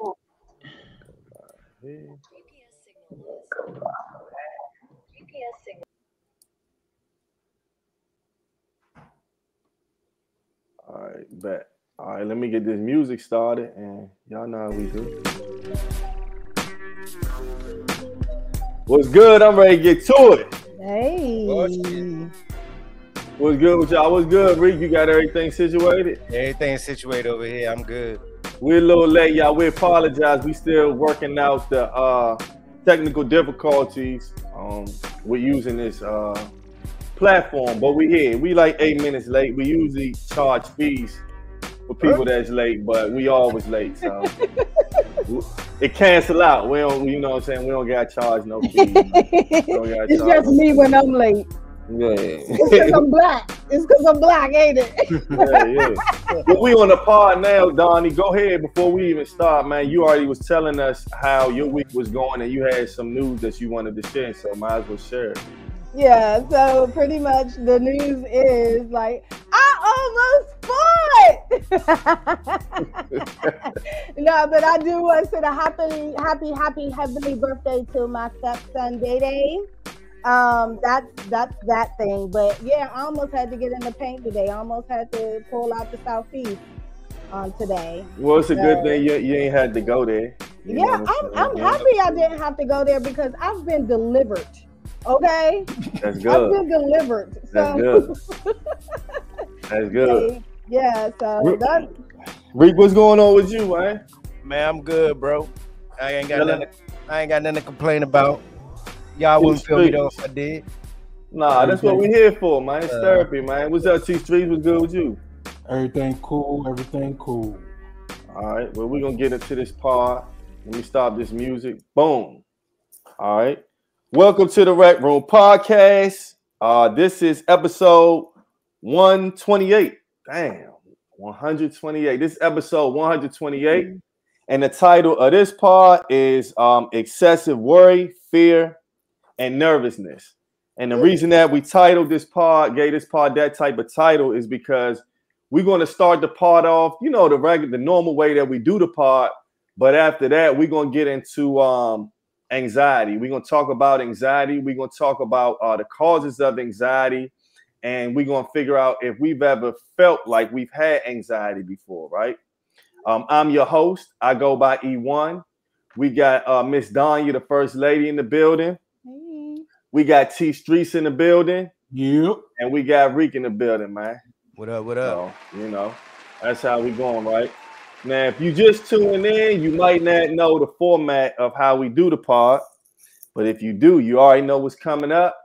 All right, bet. All right, let me get this music started, and y'all know how we do. What's good? I'm ready to get to it. Hey. What's good with y'all? What's good, Reek? You got everything situated? Everything's situated over here. I'm good. We're a little late, y'all. We apologize. We still working out the technical difficulties with using this platform, but we here. We like 8 minutes late. We usually charge fees for people that's late, but we always late, so it cancel out. We don't, you know what I'm saying? We don't got charged no fees. It's just me when I'm late. Yeah. It's because I'm black. It's because I'm black, ain't it? Yeah. But we on the pod now, Donnie. Go ahead before we even start, man. You already was telling us how your week was going, and you had some news that you wanted to share, so might as well share it. Yeah, so pretty much the news is like, I almost fought. No, but I do want to say a happy heavenly birthday to my stepson Day Day. That's that thing. But yeah, I almost had to get in the paint today. I almost had to pull out the southeast today. Well, it's a good thing you ain't had to go there. Yeah, I'm happy I didn't have to go there because I've been delivered. Okay, that's good. I've been delivered. So. That's good. That's good. Yeah. So that's. Reek, what's going on with you, man? Man, I'm good, bro. I ain't got nothing to complain about. Y'all wouldn't feel me though if I did. Nah, that's what we're here for, man. It's therapy, man. What's up, T Streets? What's good with you? Everything cool. Everything cool. All right. Well, we're gonna get into this part. Let me stop this music. Boom. All right. Welcome to the Rec Room Podcast. This is episode 128. Damn, 128. This is episode 128. And the title of this part is Excessive Worry, Fear, and Nervousness. And the reason that we titled this part, gave this part that type of title, is because we're going to start the part off, you know, the normal way that we do the part. But after that, we're going to get into anxiety. We're going to talk about anxiety. We're going to talk about the causes of anxiety. And we're going to figure out if we've ever felt like we've had anxiety before, right? I'm your host. I go by E1. We got Miss Danya, the first lady in the building. Hey. We got T Streets in the building. Yep. And we got Reek in the building, man. What up? What up? So, you know, that's how we going, right? Now, if you just tuning in, you might not know the format of how we do the pod. But if you do, you already know what's coming up.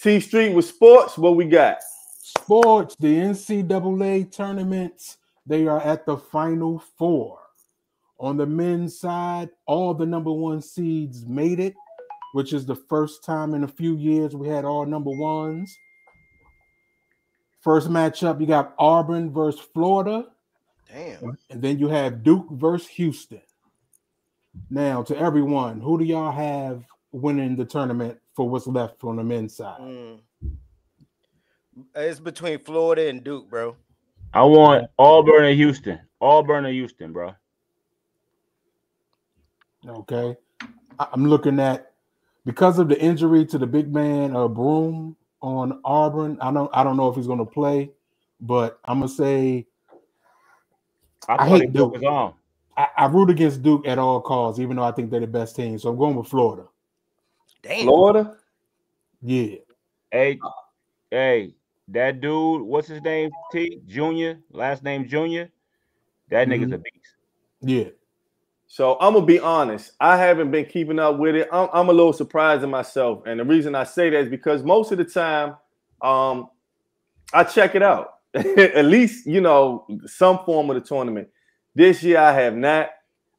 T Street with sports, what we got? Sports, the NCAA tournaments, they are at the Final Four. On the men's side, all the number one seeds made it, which is the first time in a few years we had all number ones. First matchup, you got Auburn versus Florida. Damn. And then you have Duke versus Houston. Now, to everyone, who do y'all have winning the tournament for what's left on the men's side? It's between Florida and Duke, bro. I want Auburn and Houston. Auburn and Houston, bro. Okay. I'm looking at, because of the injury to the big man Broom on Auburn, I don't know if he's going to play, but I'm going to say I hate Duke. I root against Duke at all costs, even though I think they're the best team. So I'm going with Florida. Damn. Florida? Yeah. Hey, that dude, what's his name? T? Junior? Last name Junior? That nigga's a beast. Yeah. So I'm going to be honest. I haven't been keeping up with it. I'm a little surprised in myself. And the reason I say that is because most of the time I check it out. At least, you know, some form of the tournament. This year I have not.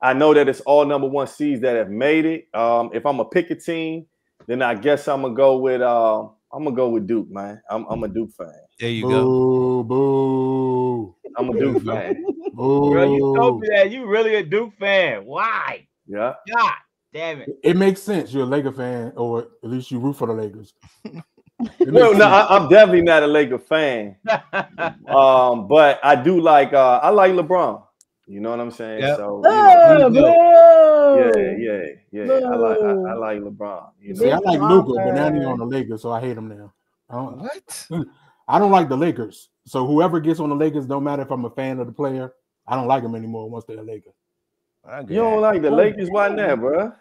I know that it's all number one seeds that have made it. If I'm gonna pick a team, then I guess I'm gonna go with Duke, man. I'm a Duke fan. There you go. Boo. I'm a Duke fan. Bro, you told me that you really a Duke fan. Why? Yeah. God damn it. It makes sense. You're a Laker fan, or at least you root for the Lakers. Well, no, I'm definitely not a Laker fan. But I do like I like LeBron. You know what I'm saying? Yep. So yeah. I like LeBron. You See, know? I like Luka, but now he's on the Lakers, so I hate him now. What? I don't like the Lakers. So whoever gets on the Lakers, don't matter if I'm a fan of the player, I don't like them anymore once they're a Laker. You don't like the Lakers? Why not, bro?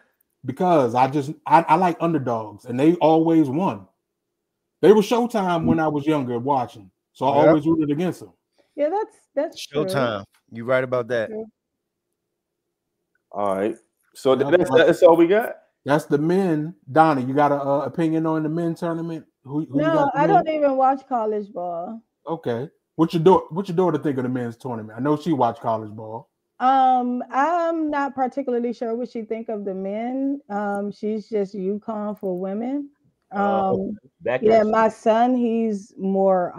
Because I like underdogs, and they always won. They were Showtime when I was younger watching, so I always rooted against them. Yeah, that's Showtime. You right about that. All right. So that's all we got. That's the men. Donnie, you got an opinion on the men tournament? Who you No, got I don't even watch college ball. Okay. What your daughter think of the men's tournament? I know she watched college ball. I'm not particularly sure what she think of the men. She's just UConn for women. Yeah, my son, he's more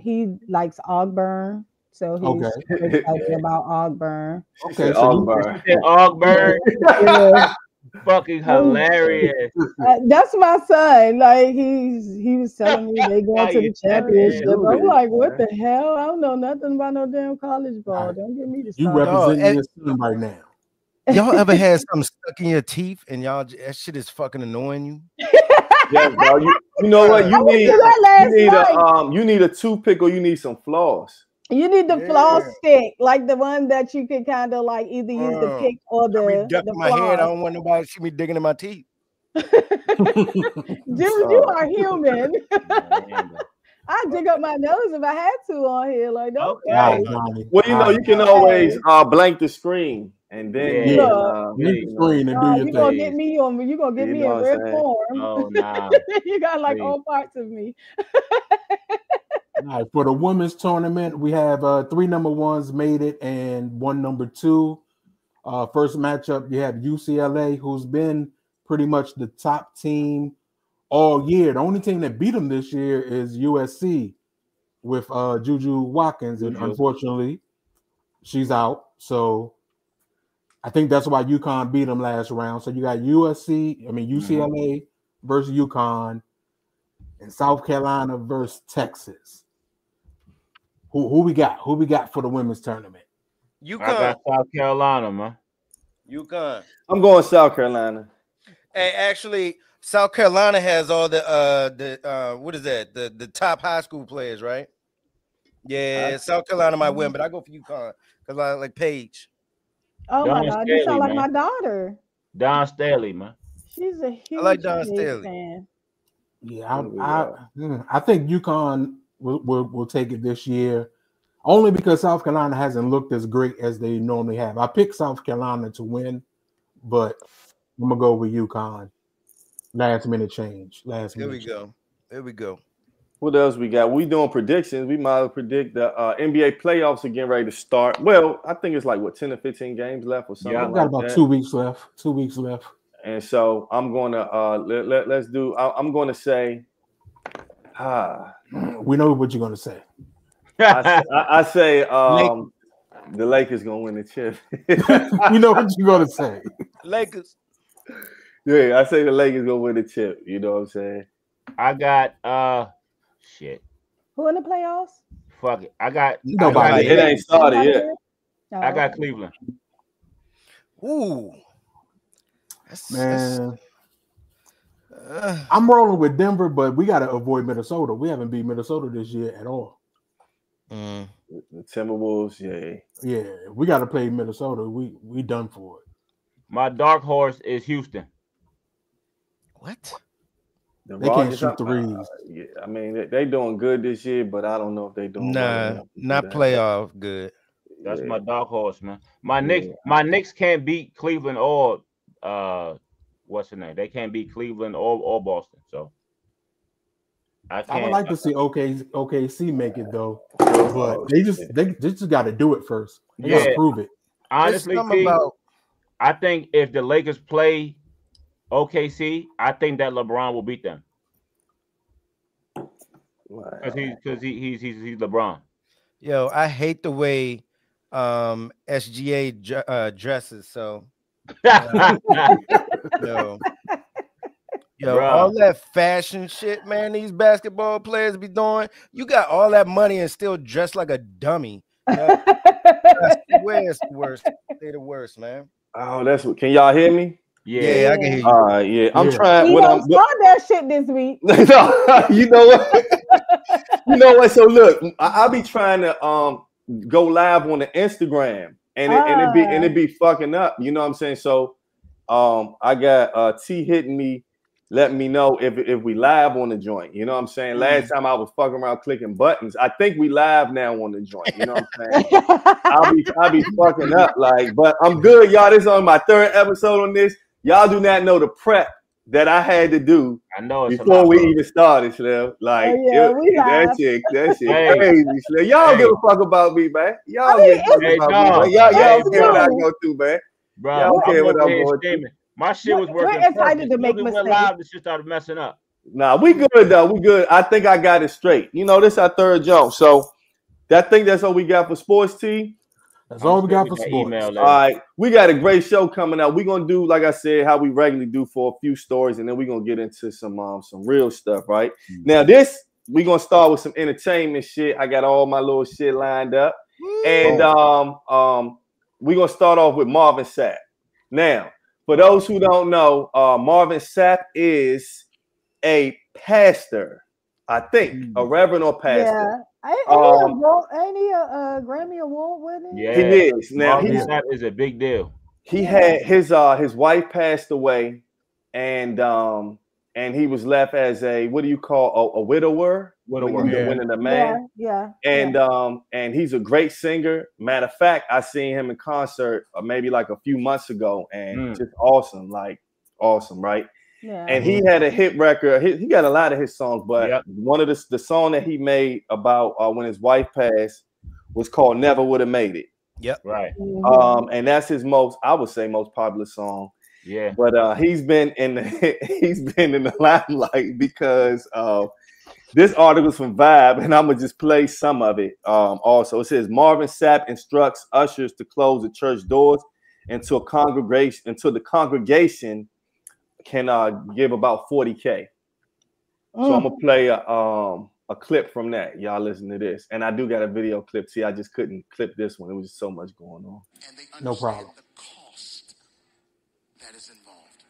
he likes Auburn, so he's excited about Auburn. Okay, so Auburn. Yeah. Fucking hilarious. That's my son. Like he was telling me they going to the championship. I'm like, what the hell? I don't know nothing about no damn college ball. Don't get me to You representing your son right now. Y'all ever had something stuck in your teeth and y'all that shit is fucking annoying you? Yeah, bro. You know what? You need a toothpick or you need some floss. You need the floss stick, like the one that you can kind of like either use the pick or the my floss. head. I don't want nobody to see me digging in my teeth. Dude, you are human. I dig up my nose if I had to on here. Like, don't. Okay. Well, you know, you can always blank the screen and then blank the screen and do your thing. You gonna get me in red form. Oh no. You got like all parts of me. All right, for the women's tournament, we have 3 number ones made it and 1 number 2. First matchup, you have UCLA, who's been pretty much the top team all year. The only team that beat them this year is USC with Juju Watkins, and unfortunately, she's out. So I think that's why UConn beat them last round. So you got UCLA versus UConn, and South Carolina versus Texas. Who we got? Who we got for the women's tournament? UConn. I got South Carolina, man. UConn. I'm going South Carolina. Hey, actually, South Carolina has all the what is that? The top high school players, right? Yeah, South Carolina might win, but I go for UConn because I like Paige. Oh my God, you sound like my daughter. Don Staley, man. She's a huge I like Don Staley fan. Yeah, I think UConn will take it this year, only because South Carolina hasn't looked as great as they normally have. I picked South Carolina to win, but I'm gonna go with UConn. Last minute change. Here we go. What else we got? We doing predictions. We might have predict the NBA playoffs are getting ready to start. Well, I think it's like 10 or 15 games left or something. Yeah, I've got about 2 weeks left. 2 weeks left. And so I'm gonna let's do. I'm gonna say. We know what you're gonna say. I say the Lakers gonna win the chip. You know what you're gonna say. Lakers. Yeah, I say the Lakers gonna win the chip. You know what I'm saying? I got shit. Who in the playoffs? Fuck it. I got nobody. It ain't started yet. I got Cleveland. Ooh. Man. I'm rolling with Denver, but we got to avoid Minnesota. We haven't beat Minnesota this year at all. The Timberwolves, yeah, we got to play Minnesota. We done for it. My dark horse is Houston. What? They can't shoot threes. Yeah, I mean they doing good this year, but I don't know if they doing not playoff good. That's my dark horse, man. My Knicks can't beat Cleveland or what's the name? They can't beat Cleveland or Boston. So I would like to see OKC make it though, but they just got to do it first. They got to prove it. Honestly, I think if the Lakers play OKC, I think that LeBron will beat them. Because he's LeBron. Yo, I hate the way SGA dresses. So, yo, all that fashion shit, man. These basketball players be doing. You got all that money and still dress like a dummy. Yeah. Where's the worst? They're the worst, man. Oh, that's what. Can y'all hear me? Yeah, I can hear you. All right, yeah. I'm trying. We When don't I'm start that shit this week. you know what? You know what? So look, I'll be trying to go live on the Instagram, and it be fucking up. You know what I'm saying? So I got T hitting me, letting me know if we live on the joint. You know what I'm saying? Last time I was fucking around clicking buttons. I think we live now on the joint. You know what I'm saying? I'll be fucking up, like, but I'm good, y'all. This is on my 3rd episode on this. Y'all do not know the prep that I had to do before we even started, Slim. Like, that shit crazy, Slim. Y'all give a fuck about me, man. Y'all give a fuck about me, man. Y'all care what I go through, man. Bro, y'all care what I'm going through. My shit was working. We're excited to make mistakes. Live, the shit started messing up. Nah, we good though. We good. I think I got it straight. You know, this is our 3rd jump. So I think that's all we got for sports, T. That's all we got for sports. All right, we got a great show coming out. We're gonna do, like I said, how we regularly do for a few stories, and then we're gonna get into some real stuff, right? Now, we're gonna start with some entertainment shit. I got all my little shit lined up, and we're gonna start off with Marvin Sapp. Now, for those who don't know, Marvin Sapp is a pastor, I think, a reverend or pastor. Yeah. Ain't he a Grammy Award winner? Yeah, he is. Now that is a big deal. He had his wife passed away, and he was left as a, what do you call a widower? Winning a man. Yeah. And he's a great singer. Matter of fact, I seen him in concert maybe like a few months ago, and just awesome, right? Yeah. And he had a hit record. He got a lot of his songs, but one of the song that he made about when his wife passed was called "Never Would Have Made It." Yep. Right. And that's his most popular song. Yeah. But he's been in the limelight because this article's from Vibe, and I'm gonna just play some of it. Also, it says Marvin Sapp instructs ushers to close the church doors until the congregation can give about 40K. So I'm gonna play a clip from that. Y'all listen to this, and I do got a video clip. See, I just couldn't clip this one. It was just so much going on. No problem. The cost that is involved.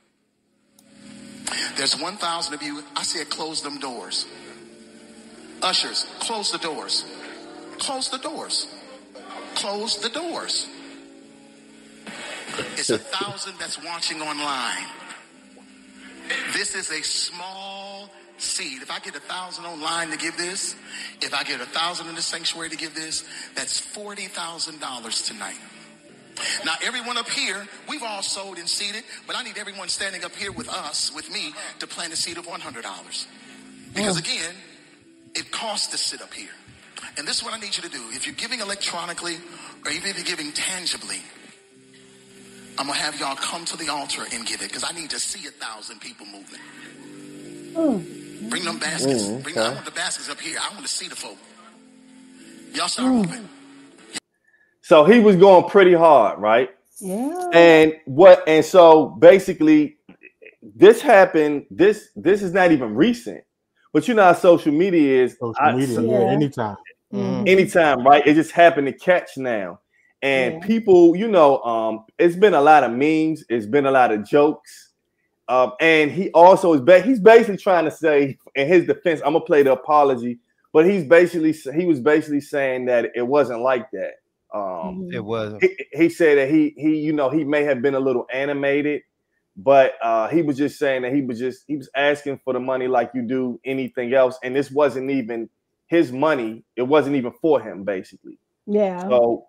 There's 1,000 of you. I said, close them doors. Ushers, close the doors. Close the doors. Close the doors. It's 1,000 that's watching online. This is a small seed. If I get 1,000 online to give this, if I get 1,000 in the sanctuary to give this, that's $40,000 tonight. Now, everyone up here, we've all sold and seeded, but I need everyone standing up here with us, with me, to plant a seed of $100. Because again, it costs to sit up here. And this is what I need you to do. If you're giving electronically, or even if you're giving tangibly, I'm going to have y'all come to the altar and give it, because I need to see 1,000 people moving. Bring them baskets. I want the baskets up here. I want to see the folk. Y'all start moving. So he was going pretty hard, right? Yeah. And so basically this happened. This is not even recent. But you know how social media is. Anytime. Anytime, right? It just happened to catch now. And people, it's been a lot of memes. It's been a lot of jokes. And he also he's basically trying to say, in his defense, I'm gonna play the apology, but he was basically saying that it wasn't like that. It wasn't. He said that he may have been a little animated, but he was just saying that he was asking for the money like you do anything else, and this wasn't even his money. It wasn't even for him, basically. Yeah. So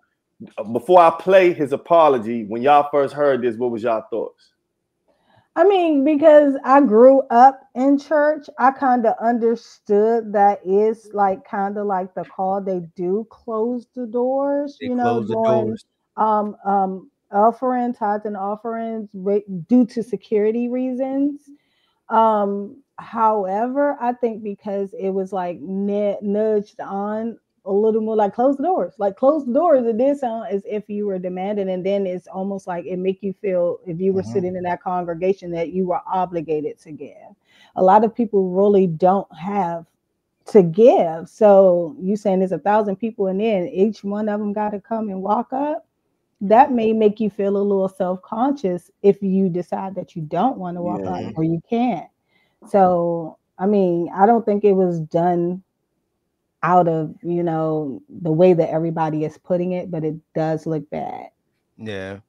before I play his apology, when y'all first heard this, what was y'all thoughts? I mean, because I grew up in church, I kind of understood that is kind of like the call. They do close the doors, offering, tithes and offerings due to security reasons. However, I think because it was nudged on a little more, close the doors, it did sound as if you were demanding, and then it's almost like it make you feel, if you were sitting in that congregation, that you were obligated to give. A lot of people really don't have to give. So you saying there's 1,000 people in there and each one of them got to come and walk up. That may make you feel a little self-conscious if you decide that you don't want to walk up or you can't. So, I mean, I don't think it was done out of, you know, the way that everybody is putting it, but it does look bad. Yeah.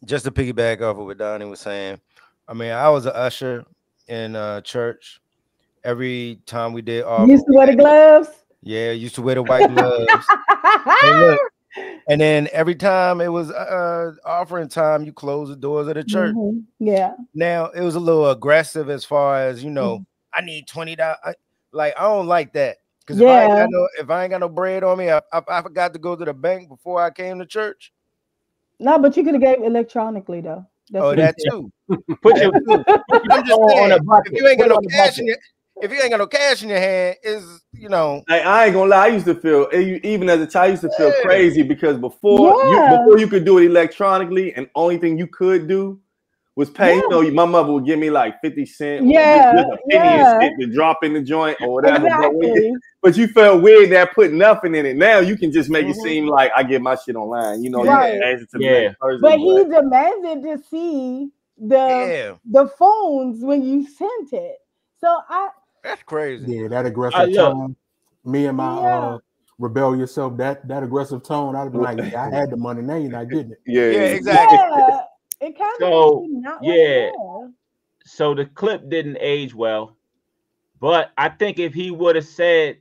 Just to piggyback off of what Donnie was saying, I mean, I was an usher in church. Every time we did You used to wear the gloves? Yeah, used to wear the white gloves. Hey, look. And then every time it was offering time, you close the doors of the church. Yeah. Now it was a little aggressive as far as, you know, I need $20. Like, I don't like that. Because if I ain't got no bread on me, I forgot to go to the bank before I came to church. No, but you could have gave electronically though. That's that too. Put your I'm just saying, if you ain't got no cash in your if you ain't got no cash in your hand, is, you know. I ain't gonna lie. I used to feel, even as a child, I used to feel crazy because before you could do it electronically, and only thing you could do was pay. You know, my mother would give me like 50 cents, just a penny and shit to drop in the joint or whatever. Exactly. But you felt weird that put nothing in it. Now you can just make it seem like I get my shit online. You know, you can ask it to the next person. But he demanded to see the phones when you sent it. So that's crazy. Yeah, that aggressive tone. Me and my rebellious self, that aggressive tone, I'd be like, I had the money, now you're not getting it. Yeah, exactly. Yeah, it kind of not So the clip didn't age well, but I think if he would have said,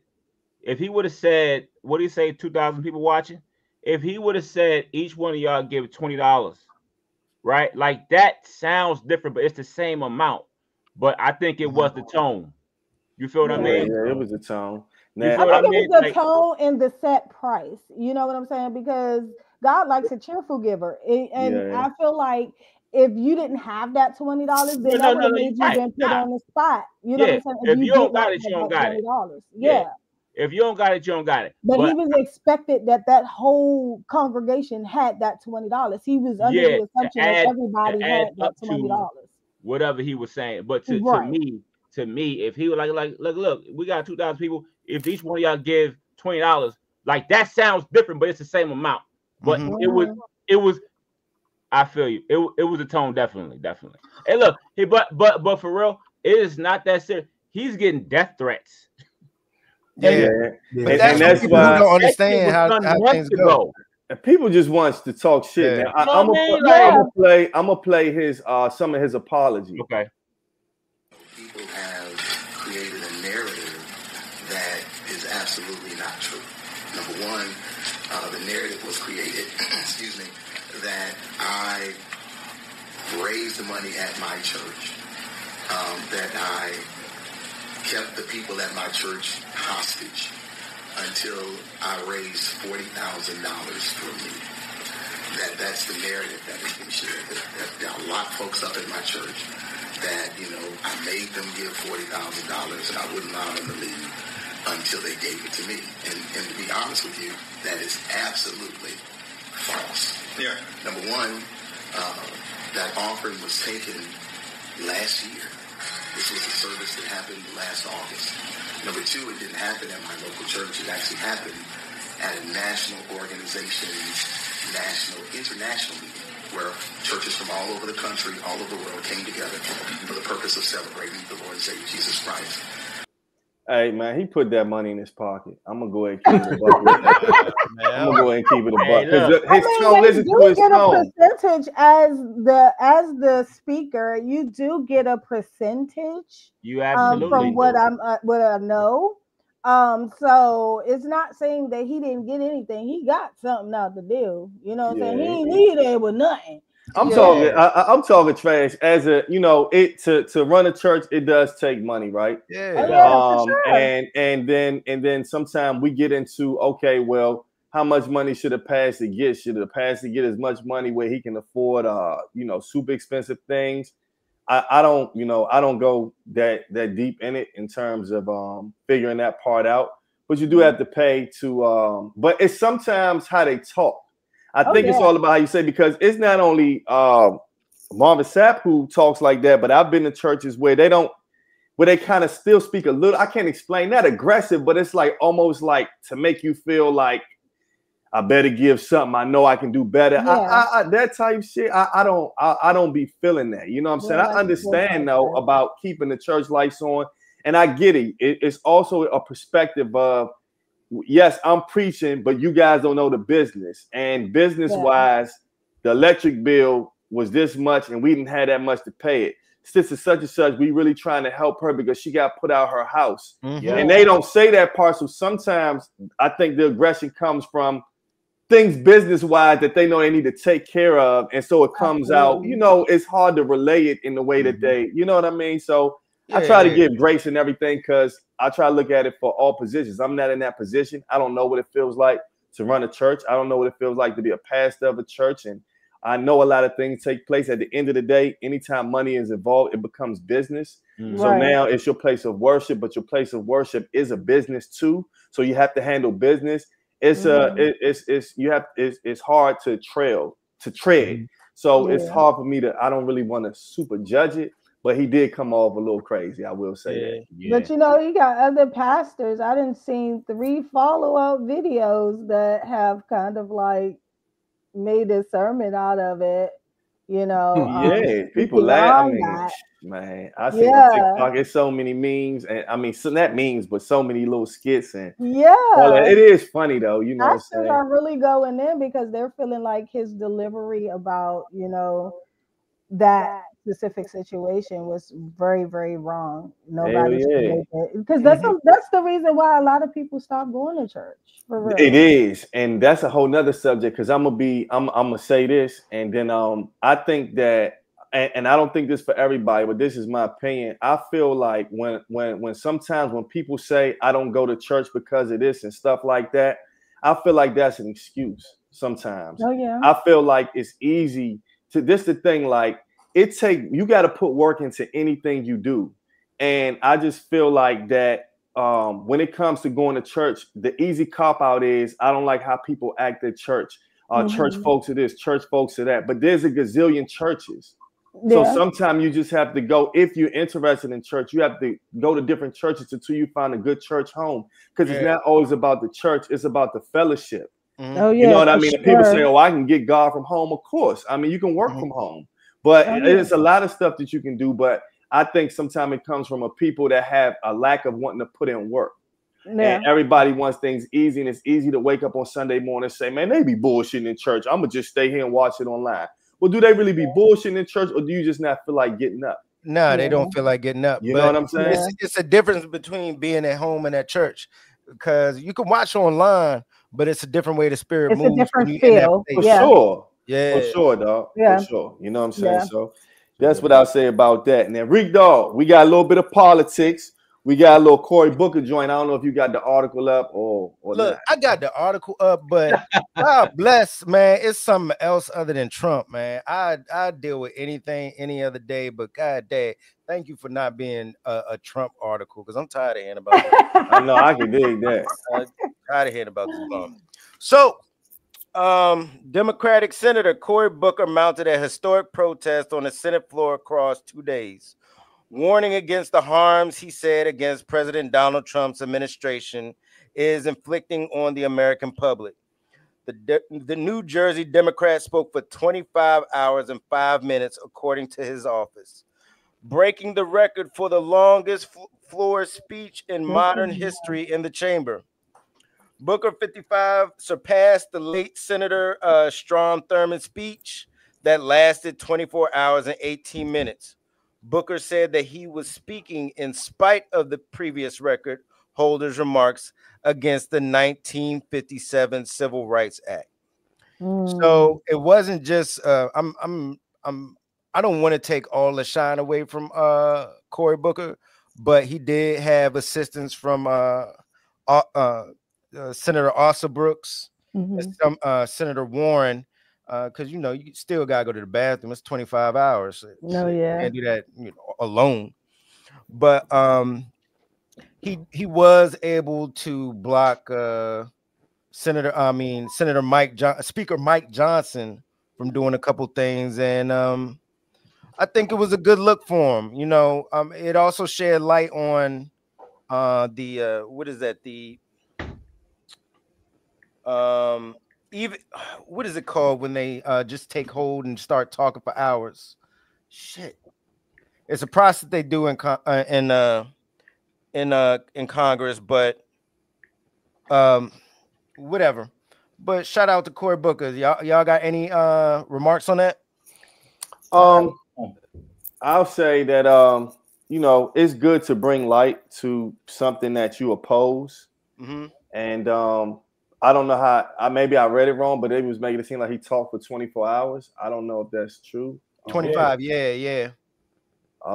what do you say, 2,000 people watching? If he would have said each one of y'all give $20, right? Like, that sounds different, but it's the same amount. But I think it was the tone. You feel what I mean? Yeah, it was the tone. I think it was the tone and the set price. You know what I'm saying? Because God likes a cheerful giver. And I feel like if you didn't have that $20, then that would have made you then put on the spot. You know what I'm saying? If you don't got it, you don't got it. Yeah. If you don't got it, you don't got it. But he was expected that whole congregation had that $20. He was under the assumption that everybody had that $20. Whatever he was saying. But to me, if he was like, look, we got 2,000 people. If each one of y'all give $20, like, that sounds different, but it's the same amount. But it was. I feel you. It was a tone, definitely. Hey, look, but for real, it is not that serious. He's getting death threats. But that's why people don't understand how things go. And people just wants to talk shit. Yeah. Now, I'm gonna play his some of his apology. Okay. People have created a narrative that is absolutely not true. Number one, the narrative was created, excuse me, that I raised the money at my church, that I kept the people at my church hostage until I raised $40,000 for me. That's the narrative that has been shared. That there are a lot of folks up at my church that, you know, I made them give $40,000 and I wouldn't allow them to leave until they gave it to me. And to be honest with you, that is absolutely false. Yeah. Number one, that offering was taken last year. This was a service that happened last August. Number two, it didn't happen at my local church. It actually happened at a national organization's international meeting where churches from all over the country, all over the world came together for the purpose of celebrating the Lord and Savior Jesus Christ. Hey, man, he put that money in his pocket. I'm going to go ahead and keep it a buck. I'm going to go ahead and keep it a buck. His tone, listen to his tone. Percentage as the speaker, you do get a percentage. You absolutely from what I know. So it's not saying that he didn't get anything. He got something out the deal. You know what I'm saying? He ain't need it with nothing. I'm talking trash. As a, you know, to run a church, it does take money, right? For sure. And then sometimes we get into, okay, well, how much money should a pastor get? Should a pastor get as much money where he can afford you know, super expensive things? I don't go that deep in it in terms of figuring that part out. But you do have to pay to but it's sometimes how they talk. I think it's all about how you say, because it's not only Marvin Sapp who talks like that, but I've been to churches where they don't, where they kind of still speak a little, I can't explain that aggressive, but it's like almost like to make you feel like I better give something. I know I can do better. Yeah. I that type shit. I don't be feeling that. You know what I'm saying? I understand though about keeping the church lights on, and I get it. It's also a perspective of, yes, I'm preaching, but you guys don't know the business. And business wise, the electric bill was this much, and we didn't have that much to pay it. Sister such and such, we really trying to help her because she got put out her house. And they don't say that part. So sometimes I think the aggression comes from things business-wise that they know they need to take care of. And so it comes out, you know, it's hard to relay it in the way that they, you know what I mean? So I try to give grace and everything because I try to look at it for all positions. I'm not in that position. I don't know what it feels like to run a church. I don't know what it feels like to be a pastor of a church. And I know a lot of things take place. At the end of the day, anytime money is involved, it becomes business. So now it's your place of worship, but your place of worship is a business too. So you have to handle business. It's hard to tread. So it's hard for me to, I don't really want to super judge it, but he did come off a little crazy. I will say that. But you know, you got other pastors. I didn't see 3 follow-up videos that have kind of like made a sermon out of it. You know, people laugh. I mean, man, I see on TikTok, it's so many memes, and I mean, so not memes, but so many little skits, and it is funny though. You know, pastors are really going in because they're feeling like his delivery about, you know, that specific situation was very, very wrong. Nobody should make it, because that's the reason why a lot of people stop going to church. For real. It is, and that's a whole nother subject. Because I'm gonna say this, and then I think that, and I don't think this for everybody, but this is my opinion. I feel like when sometimes when people say I don't go to church because of this and stuff like that, I feel like that's an excuse sometimes. I feel like it's easy to, this the thing, like you got to put work into anything you do. And I just feel like that when it comes to going to church, the easy cop out is I don't like how people act at church. Church folks are this, church folks are that. But there's a gazillion churches. So sometimes you just have to go, if you're interested in church, you have to go to different churches until you find a good church home. Because it's not always about the church, it's about the fellowship. You know what I mean? Sure. People say, oh, I can get God from home. Of course. I mean, you can work from home. But there's a lot of stuff that you can do. But I think sometimes it comes from a people that have a lack of wanting to put in work. And everybody wants things easy. And it's easy to wake up on Sunday morning and say, man, they be bullshitting in church. I'm going to just stay here and watch it online. Well, do they really be bullshitting in church, or do you just not feel like getting up? No, they don't feel like getting up. You know what I'm saying? It's a difference between being at home and at church, because you can watch online, but it's a different way the spirit moves. It's a different feel. For sure. Yeah. For sure, dog. For sure. You know what I'm saying? So that's what I'll say about that. And then Rick Dog, we got a little bit of politics. We got a little Cory Booker joint. I don't know if you got the article up or look, not. I got the article up, but God bless, man. It's something else other than Trump, man. I deal with anything any other day, but God dang, thank you for not being a Trump article, because I'm tired of hearing about it. I know, I can dig that. I'm tired of hearing about this bomb. So Democratic Senator Cory Booker mounted a historic protest on the Senate floor across 2 days, warning against the harms he said against President Donald Trump's administration is inflicting on the American public. The New Jersey Democrat spoke for 25 hours and 5 minutes, according to his office, breaking the record for the longest floor speech in modern history in the chamber. Booker, 55, surpassed the late Senator Strom Thurmond's speech that lasted 24 hours and 18 minutes. Booker said that he was speaking in spite of the previous record holder's remarks against the 1957 Civil Rights Act. So it wasn't just I don't want to take all the shine away from Cory Booker, but he did have assistance from Senator Asa Brooks and some Senator Warren. Because you know you still gotta go to the bathroom. It's 25 hours. No, you can't do that alone. But he was able to block Speaker Mike Johnson from doing a couple things, and I think it was a good look for him. You know, it also shed light on the what is that? The even what is it called when they just take hold and start talking for hours? Shit, it's a process they do in Congress, but whatever. But shout out to Cory Booker. Y'all got any remarks on that? I'll say that you know, it's good to bring light to something that you oppose. Mm-hmm. And I don't know how maybe I read it wrong, but it was making it seem like he talked for 24 hours. I don't know if that's true. 25, yeah.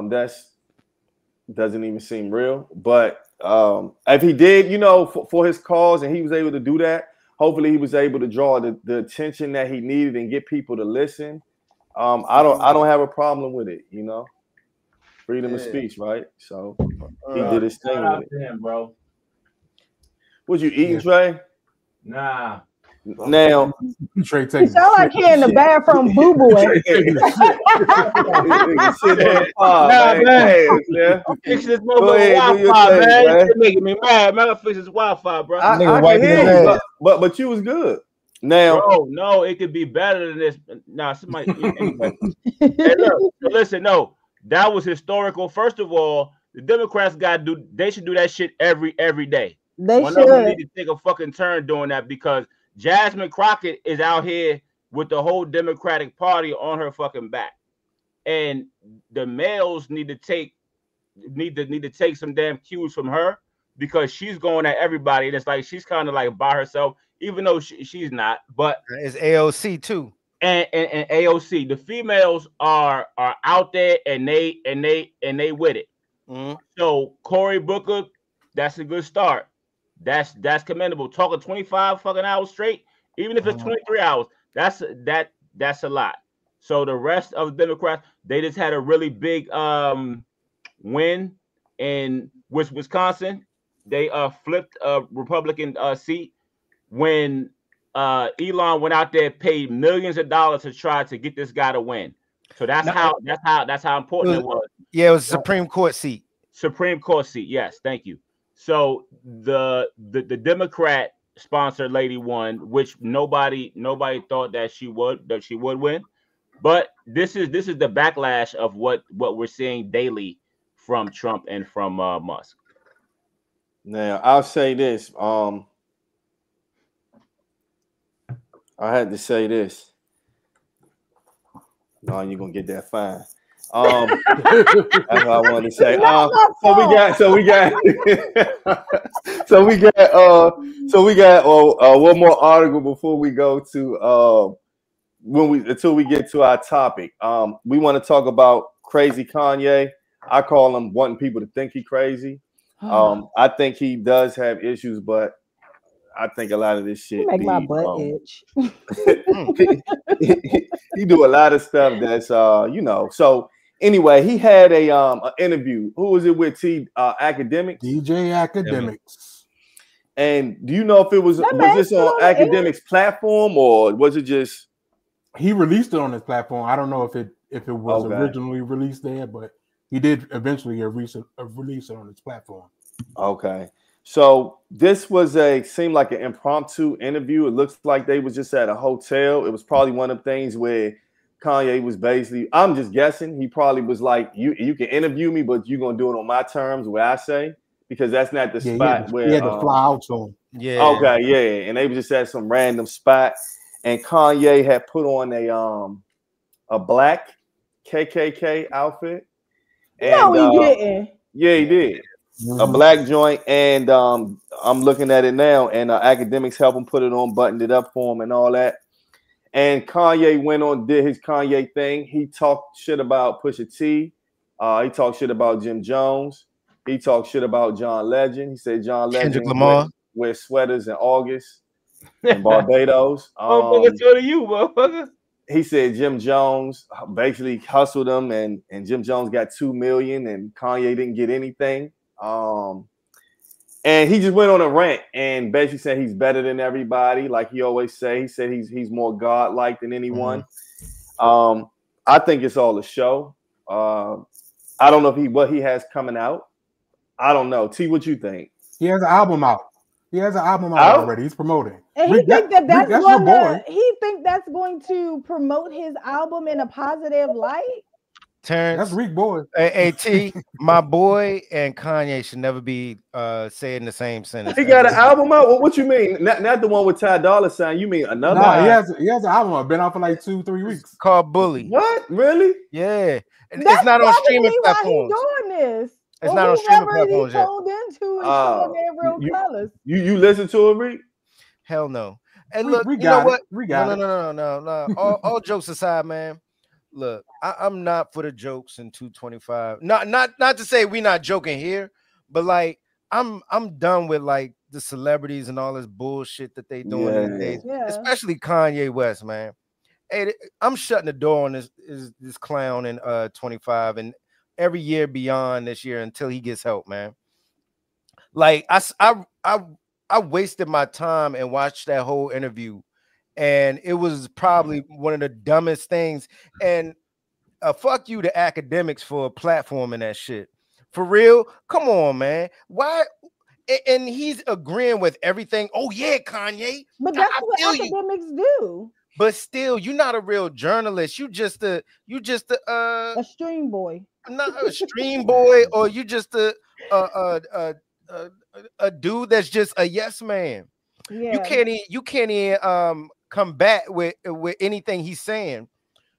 That's doesn't even seem real. But if he did, you know, for his cause and he was able to do that, hopefully he was able to draw the attention that he needed and get people to listen. I don't have a problem with it, you know. Freedom of speech, right? So he did his thing with it. Him, bro. Was you eating, Trey? Nah. Now, Trey You sound like he in the bathroom boo-booing. Nah, man. Fix this motherfucker Wi-Fi, man. It's making me mad. Man, I gotta fix this Wi-Fi, bro. I can hear you, but you was good. Now, bro, no, it could be better than this. Nah, somebody. Anyway. Hey, look, listen, no, that was historical. First of all, the Democrats they should do that shit every day. They One should. of them need to take a fucking turn doing that because Jasmine Crockett is out here with the whole Democratic Party on her fucking back, and the males need to take some damn cues from her because she's going at everybody, and it's like she's kind of like by herself, even though she's not. But it's AOC too, and AOC, the females are out there and they with it. Mm-hmm. So Cory Booker, that's a good start. That's commendable. Talking 25 fucking hours straight, even if it's 23 hours, that's a lot. So the rest of the Democrats, they just had a really big win in Wisconsin. They flipped a Republican seat when Elon went out there, paid millions of dollars to try to get this guy to win. So that's how important it was. Yeah, it was a Supreme Court seat. Supreme Court seat, yes, thank you. So the Democrat sponsored lady won, which nobody thought that she would win. But this is the backlash of what we're seeing daily from Trump and from Musk. Now I'll say this. I had to say this. No, you're gonna get that fine. That's what I wanted to say. So we got one more article before we go to until we get to our topic. We want to talk about crazy Kanye. I call him wanting people to think he crazy. I think he does have issues, but I think a lot of this shit make my butt itch. He do a lot of stuff that's you know. So anyway, he had an interview. Who was it with? Academics? DJ Academics. And do you know if it was this on Academics platform or was it just he released it on his platform? I don't know if it was originally released there, but he did eventually release it on his platform. Okay. So this seemed like an impromptu interview. It looks like they was just at a hotel. It was probably one of the things where Kanye was basically, I'm just guessing, he probably was like, you can interview me, but you're gonna do it on my terms, where I say, because that's not the spot where he had to fly out to him. Yeah. Okay, yeah. And they was just at some random spot. And Kanye had put on a black KKK outfit. And, no, he didn't. Yeah, he did. Mm-hmm. A black joint, and I'm looking at it now, and Academics helped him put it on, buttoned it up for him, and all that. And Kanye went on, did his Kanye thing. He talked shit about Pusha T. He talked shit about Jim Jones. He talked shit about John Legend. He said John Legend wear sweaters in August in Barbados. So do you, motherfucker. He said Jim Jones basically hustled him, and Jim Jones got $2 million, and Kanye didn't get anything. And he just went on a rant and basically said he's better than everybody, like he always say. He said he's more godlike than anyone. I think it's all a show. I don't know if what he has coming out. I don't know. T, what you think? He has an album out. He has an album out already. He's promoting. And he think that's going to promote his album in a positive light. Terrence, that's Rick Boy. Hey, T, my boy and Kanye should never be said in the same sentence. He got an album out. Well, what you mean? Not the one with Ty Dolla $ign. You mean another? Nah, he has an album out. Been out for like 2-3 weeks. It's called Bully. What? Really? Yeah. It's not on streaming platforms. He's doing this. It's not on streaming platforms yet. You listen to it, Rick? Hell no. And look, you know what? No. All jokes aside, man. Look, I'm not for the jokes in 225. Not to say we not joking here, but like I'm done with like the celebrities and all this bullshit that they doing these days, especially Kanye West, man. Hey, I'm shutting the door on this clown in 25 and every year beyond this year until he gets help, man. Like I wasted my time and watched that whole interview. And it was probably one of the dumbest things. And fuck you to academics for platforming that shit. For real? Come on, man. Why? And he's agreeing with everything. Oh, yeah, Kanye. But that's what academics do. But still, you're not a real journalist. You just a stream boy. Not a stream boy, or you just a dude that's just a yes man. Yeah. You can't even combat with anything he's saying.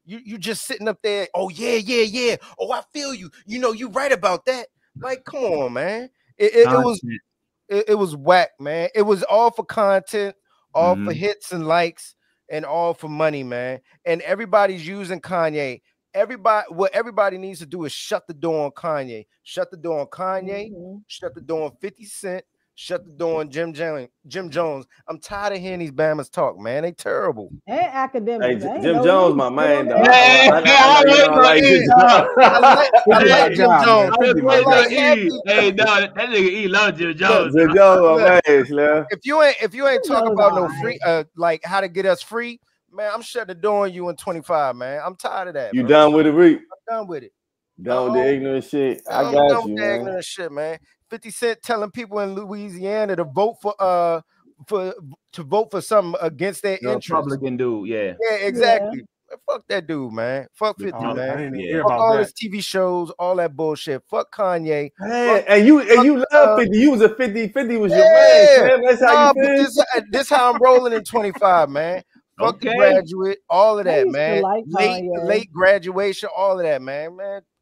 You just sitting up there. Oh yeah. Oh, I feel you. You know, you right about that. Like, come on, man. It was whack, man. It was all for content, all for hits and likes, and all for money, man. And everybody's using Kanye. What everybody needs to do is shut the door on Kanye. Shut the door on Kanye. Shut the door on 50 Cent. Shut the door on Jim Jones. I'm tired of hearing these Bammers talk, man. They terrible. And academics. Hey, Jim Jones, my man, dog. I like Jim Jones. Hey, no, that nigga E love Jim Jones. Jim Jones, my man, Slim. If you ain't talking about no free, like how to get us free, man, I'm shutting the door on you in 25, man. I'm tired of that. You done with it, Reek? I'm done with it. Done with the ignorant shit. I'm done with the ignorant shit, man. 50 Cent telling people in Louisiana to vote for something against their interest. Republican dude, yeah. Yeah, exactly. Yeah. Fuck that dude, man. Fuck 50, man. Fuck all his TV shows, all that bullshit. Fuck Kanye. Man, and you love 50. You was a 50. 50 was your man. That's how you feel. This how I'm rolling in 25, man. Fuck the graduate, all of that, man. Late graduation, all of that, man.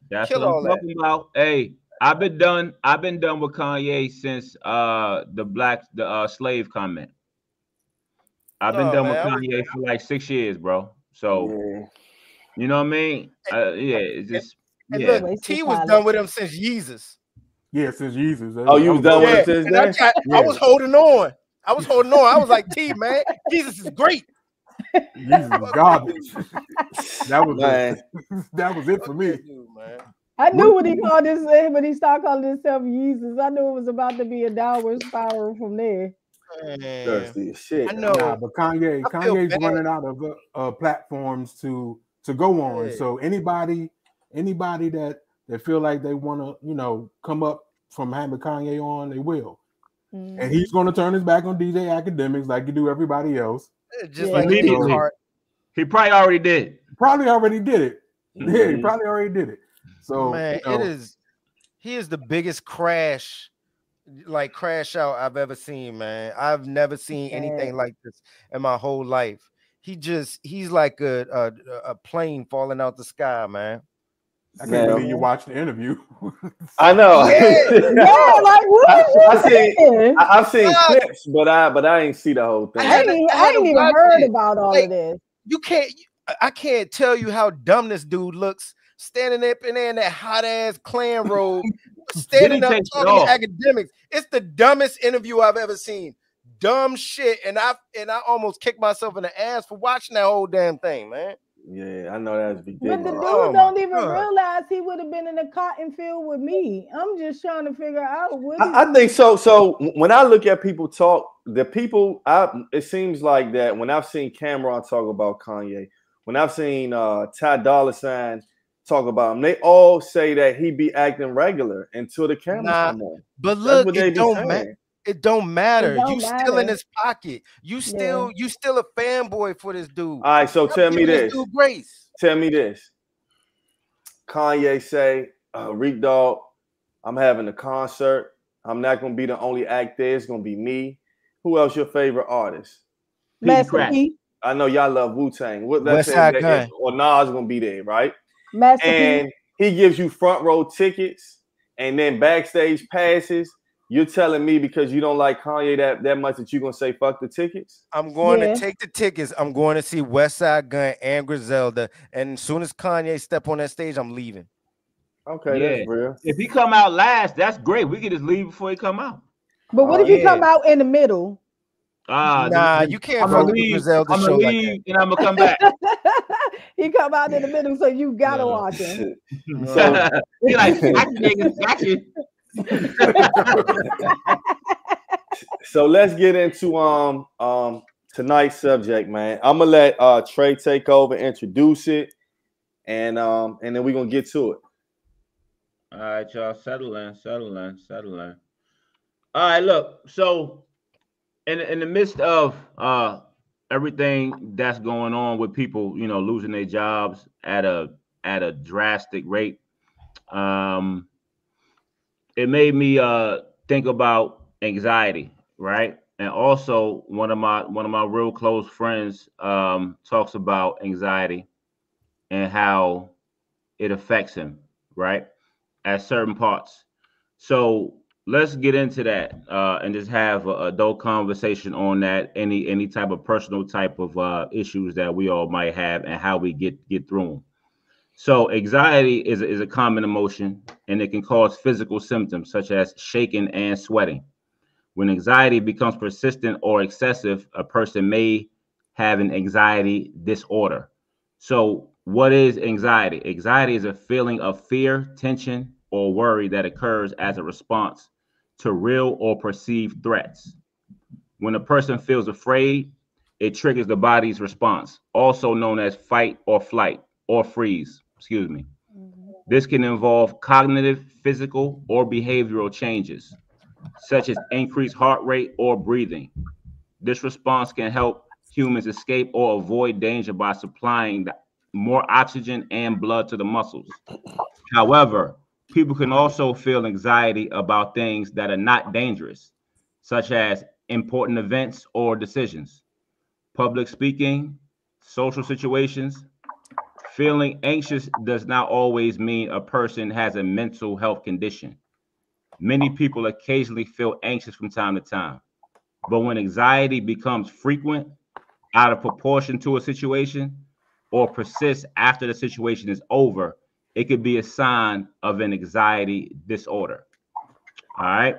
That's kill what I'm talking about. Hey, I've been done with Kanye since the slave comment. I've been done with Kanye for like 6 years, bro. So you know what I mean? It's just Look, T was done with him since Yeezus. Yeah, since Yeezus. Oh, you was done with him since then? I was holding on. I was like, T, man, Jesus is great. Yeezus is garbage. That was it for me. I knew when he called this when he started calling himself Yeezus. I knew it was about to be a downward spiral from there. Thirsty shit. I know, but Kanye's running out of platforms to go on. So anybody that feel like they want to come up from having Kanye on, they will. And he's going to turn his back on DJ Academics like he do everybody else. Just like he probably already did. Yeah, he probably already did it. So man, he is the biggest crash out I've ever seen, man. I've never seen anything like this in my whole life. He's like a plane falling out the sky, man. I can't believe you watched the interview. I know. Like what? I've seen clips, but I ain't see the whole thing. I ain't even heard about all of this. I can't tell you how dumb this dude looks standing up in there in that hot ass Klan robe, standing up talking to academics. It's the dumbest interview I've ever seen. Dumb shit, and I almost kicked myself in the ass for watching that whole damn thing, man. Yeah, I know that's ridiculous. But the dude don't even realize he would have been in a cotton field with me. I'm just trying to figure out what. I think so. So when I look at people talk, it seems like that when I've seen Cameron talk about Kanye, when I've seen Ty Dolla $ign talk about him. They all say that he be acting regular until the cameras Nah, come on. but That's look, what they it be don't matter. saying. It don't matter. don't You still in matter. his pocket. You still a fanboy for this dude. All right, so Stop tell me giving this. dude grace. Tell me this. Kanye say, Reek Dog, I'm having a concert. I'm not gonna be the only act there. It's gonna be me. Who else your favorite artist? Master P. I know y'all love Wu-Tang. What that West said Side that Gun. or Nas gonna be there, right? Master And P. he gives you front row tickets and then backstage passes. You're telling me because you don't like Kanye that much that you're gonna say fuck the tickets? I'm going to take the tickets. I'm going to see West Side Gun and Griselda. And as soon as Kanye step on that stage, I'm leaving. Okay, Yeah. that's real. If he come out last, that's great. We can just leave before he come out. But what if he come out in the middle? Nah, you can't fuck with the Griselda I'm show gonna like leave that. and I'm gonna come back. He come out in the middle, so you gotta watch him. So he like, got you niggas, got you. So let's get into tonight's subject, man. I'm gonna let Trey take over, introduce it, and then we're gonna get to it. All right, y'all, settle in. All right, look. So, in the midst of everything that's going on with people, losing their jobs at a drastic rate, it made me think about anxiety, right? And also, one of my real close friends talks about anxiety and how it affects him, right, at certain parts. So let's get into that and just have a adult conversation on that. Any type of personal type of issues that we all might have and how we get through them. So anxiety is a common emotion, and it can cause physical symptoms such as shaking and sweating. When anxiety becomes persistent or excessive, a person may have an anxiety disorder. So, what is anxiety? Anxiety is a feeling of fear, tension, or worry that occurs as a response to real or perceived threats. When a person feels afraid, it triggers the body's response, also known as fight or flight or freeze. Excuse me. This can involve cognitive, physical, or behavioral changes, such as increased heart rate or breathing. This response can help humans escape or avoid danger by supplying more oxygen and blood to the muscles. However, people can also feel anxiety about things that are not dangerous, such as important events or decisions, public speaking, social situations. Feeling anxious does not always mean a person has a mental health condition. Many people occasionally feel anxious from time to time, but when anxiety becomes frequent, out of proportion to a situation, or persists after the situation is over, it could be a sign of an anxiety disorder. All right.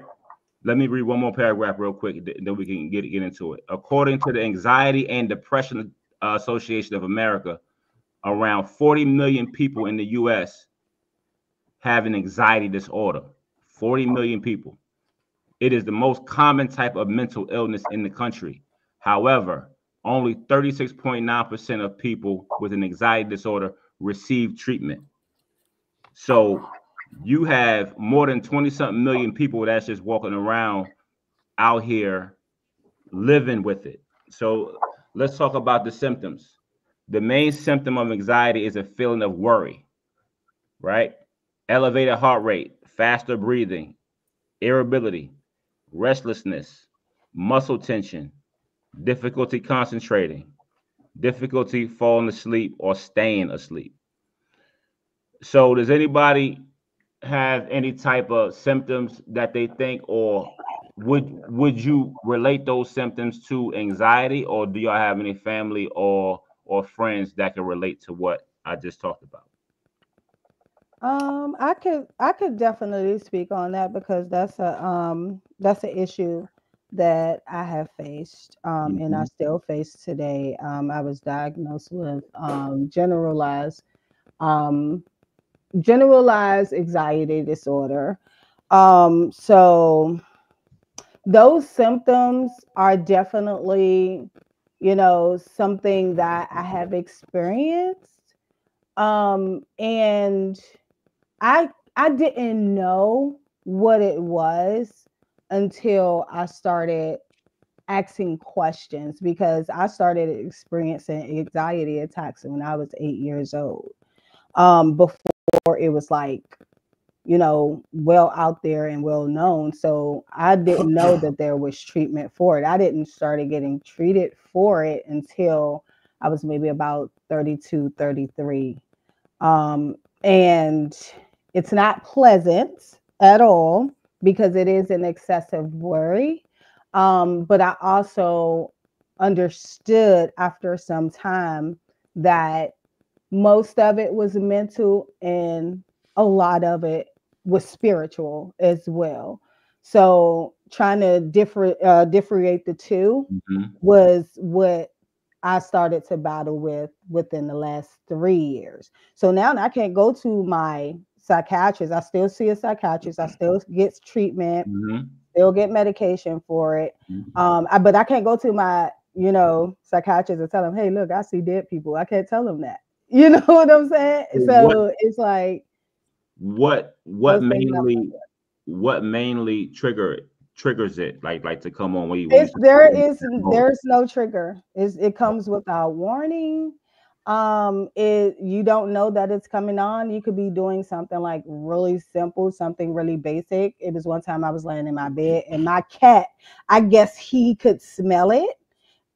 Let me read one more paragraph real quick, then we can get into it. According to the Anxiety and Depression Association of America, around 40 million people in the U.S. have an anxiety disorder. 40 million people. It is the most common type of mental illness in the country. However, only 36.9% of people with an anxiety disorder receive treatment. So you have more than 20-something million people that's just walking around out here living with it. So let's talk about the symptoms. The main symptom of anxiety is a feeling of worry, right? Elevated heart rate, faster breathing, irritability, restlessness, muscle tension, difficulty concentrating, difficulty falling asleep or staying asleep. So does anybody have any type of symptoms that they think, or would you relate those symptoms to anxiety, or do y'all have any family or friends that can relate to what I just talked about? I could definitely speak on that because that's an issue that I have faced and I still face today. I was diagnosed with um, generalized anxiety disorder. So those symptoms are definitely, something that I have experienced. And I didn't know what it was until I started asking questions, because I started experiencing anxiety attacks when I was 8 years old. Before it was like, well out there and well known. So I didn't know that there was treatment for it. I didn't started getting treated for it until I was maybe about 32, 33. And it's not pleasant at all, because it is an excessive worry. But I also understood after some time that most of it was mental and a lot of it was spiritual as well. So trying to differentiate the two was what I started to battle with within the last 3 years. So now I can't go to my psychiatrist. I still see a psychiatrist. I still get treatment, still get medication for it. But I can't go to my, psychiatrist and tell them, hey, look, I see dead people. I can't tell them that. You know what I'm saying? So it's like, what mainly triggers it like to come on when there's no trigger. It comes without warning. You don't know that it's coming on. You could be doing something like really simple, something really basic. It was one time I was laying in my bed and my cat, I guess he could smell it,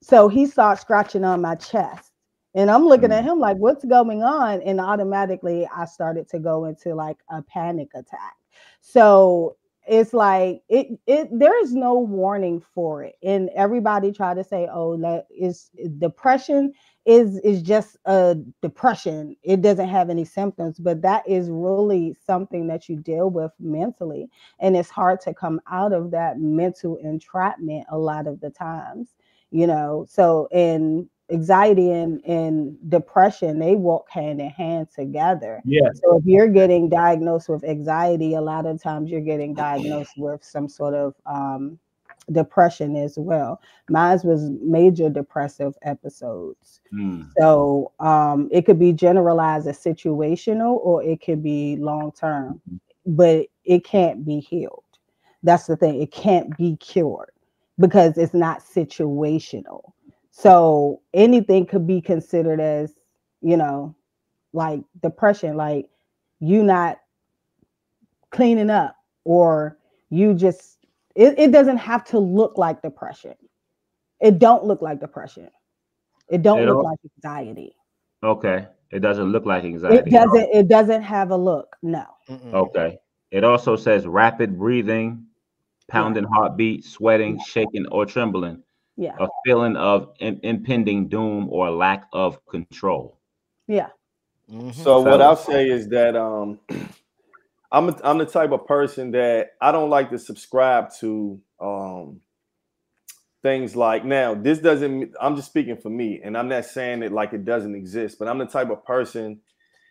so he started scratching on my chest. And I'm looking at him like, what's going on? And automatically I started to go into like a panic attack. So it's like there is no warning for it. And everybody try to say, oh, that is depression is just a depression. It doesn't have any symptoms, but that is really something that you deal with mentally. And it's hard to come out of that mental entrapment a lot of the times, so in anxiety and depression, they walk hand in hand together. So if you're getting diagnosed with anxiety, a lot of times you're getting diagnosed with some sort of depression as well. Mine was major depressive episodes. So it could be generalized as situational, or it could be long term, but it can't be healed. That's the thing. It can't be cured because it's not situational. So anything could be considered as, like depression, like you not cleaning up, or you just, it doesn't have to look like depression. It don't look like depression. It don't look like anxiety. Okay. It doesn't look like anxiety. It doesn't have a look. No. Okay. It also says rapid breathing, pounding heartbeat, sweating, shaking, or trembling. Yeah. A feeling of impending doom or lack of control. Yeah. So what I'll say is that I'm the type of person that I don't like to subscribe to things like, now this doesn't, I'm just speaking for me, and I'm not saying it like it doesn't exist, but I'm the type of person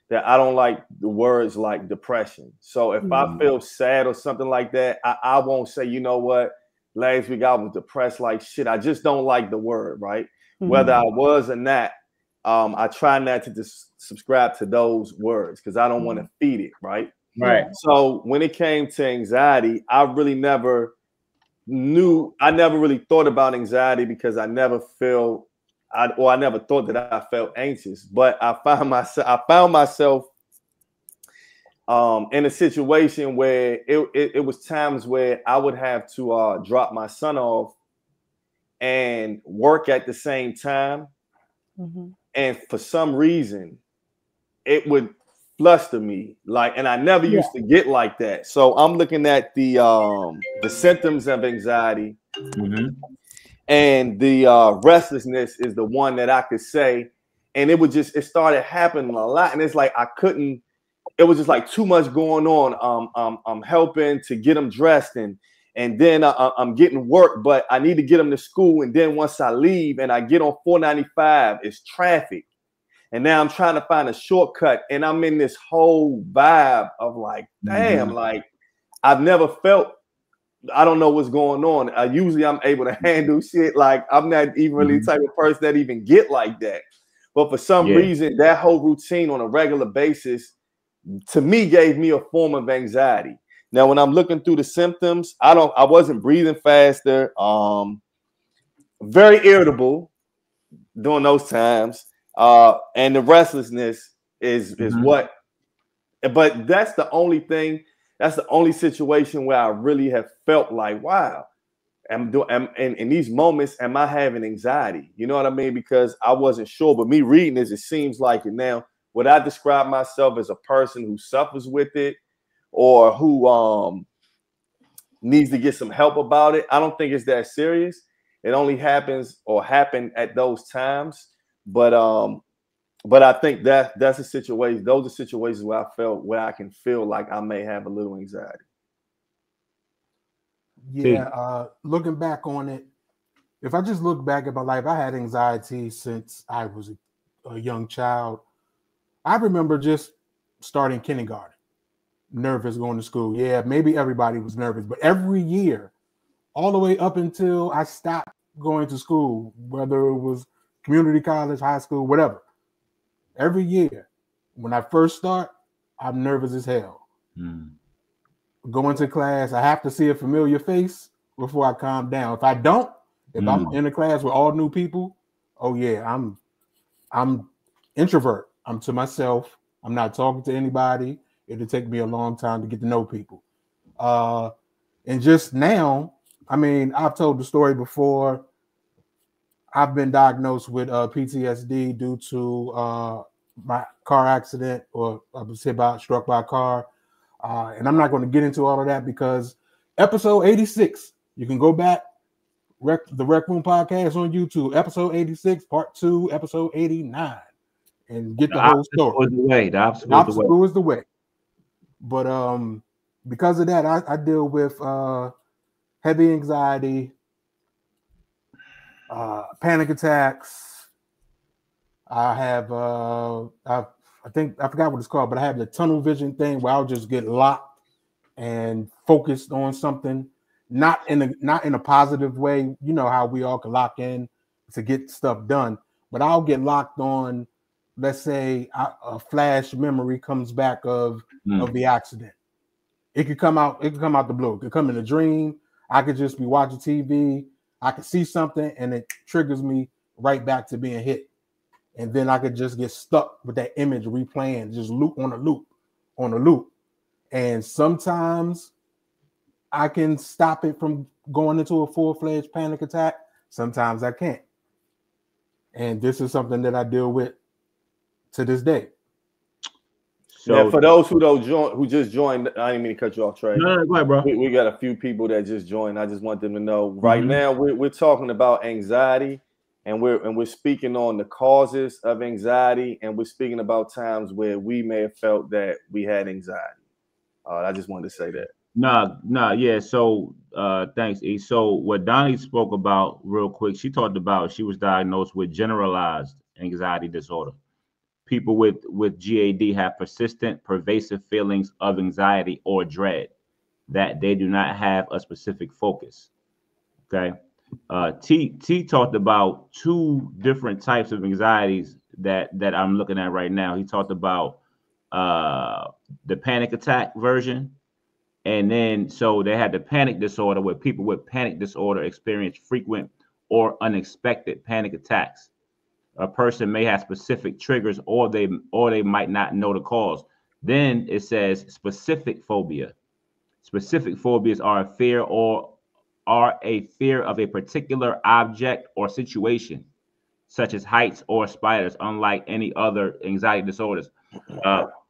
that I don't like the words like depression. So if I feel sad or something like that, I won't say, you know what, last week I was depressed like shit. I just don't like the word, right? Whether I was or not, I try not to just subscribe to those words because I don't want to feed it, right? Right. So when it came to anxiety, I really never really thought about anxiety because I never felt, I never thought that I felt anxious. But I found myself in a situation where it was times where I would have to drop my son off and work at the same time. And for some reason, it would fluster me, like, and I never used to get like that. So I'm looking at the symptoms of anxiety, and the restlessness is the one that I could say, and it started happening a lot, and it's like I couldn't. It was just like too much going on. I'm helping to get them dressed, and then I'm getting work, but I need to get them to school, and then once I leave and I get on 495, it's traffic. And now I'm trying to find a shortcut, and I'm in this whole vibe of like, damn, like I've never felt, I don't know what's going on. Usually I'm able to handle shit. Like I'm not even really the type of person that even get like that. But for some reason, that whole routine on a regular basis, to me, gave me a form of anxiety. Now, when I'm looking through the symptoms, I wasn't breathing faster, very irritable during those times, and the restlessness is what. But that's the only thing. That's the only situation where I really have felt like, wow, in these moments, am I having anxiety? You know what I mean? Because I wasn't sure. But me reading this, it seems like it now. Would I describe myself as a person who suffers with it, or who needs to get some help about it? I don't think it's that serious. It only happens or happened at those times. But I think that's a situation. Those are situations where I can feel like I may have a little anxiety. Yeah, looking back on it, if I just look back at my life, I had anxiety since I was a young child. I remember just starting kindergarten, nervous going to school. Yeah, maybe everybody was nervous, but every year, all the way up until I stopped going to school, whether it was community college, high school, whatever, every year, when I first start, I'm nervous as hell. Going to class, I have to see a familiar face before I calm down. If I don't, if I'm in a class with all new people, oh yeah, I'm introvert. I'm to myself. I'm not talking to anybody. It'll take me a long time to get to know people. And just now, I mean, I've told the story before. I've been diagnosed with PTSD due to my car accident, or I was struck by a car. And I'm not going to get into all of that because episode 86, you can go back, the Rec Room podcast on YouTube, episode 86, part 2, episode 89, and get the whole story. The obstacle is the way. But because of that, I deal with heavy anxiety, panic attacks. I have I think I forgot what it's called, but I have the tunnel vision thing where I'll just get locked and focused on something, not in a positive way. You know how we all can lock in to get stuff done, but I'll get locked on. Let's say a flash memory comes back of the accident. It could come out. It could come out the blue. It could come in a dream. I could just be watching TV. I could see something, and it triggers me right back to being hit. And then I could just get stuck with that image replaying, just loop on a loop. And sometimes I can stop it from going into a full-fledged panic attack. Sometimes I can't. And this is something that I deal with to this day. So yeah, for those who just joined, I didn't mean to cut you off, Trey. No, go ahead, bro. We got a few people that just joined. I just want them to know right now we're talking about anxiety. And we're speaking on the causes of anxiety, and we're speaking about times where we may have felt that we had anxiety. I just wanted to say that. Yeah. So thanks, E. So what Donnie spoke about real quick, she talked about she was diagnosed with generalized anxiety disorder. People with GAD have persistent, pervasive feelings of anxiety or dread that they do not have a specific focus. Okay. T talked about two different types of anxieties that I'm looking at right now. He talked about the panic attack version, and then so they had the panic disorder, where people with panic disorder experience frequent or unexpected panic attacks. A person may have specific triggers, or they might not know the cause. Then it says specific phobia. Specific phobias are a fear of a particular object or situation, such as heights or spiders. Unlike any other anxiety disorders,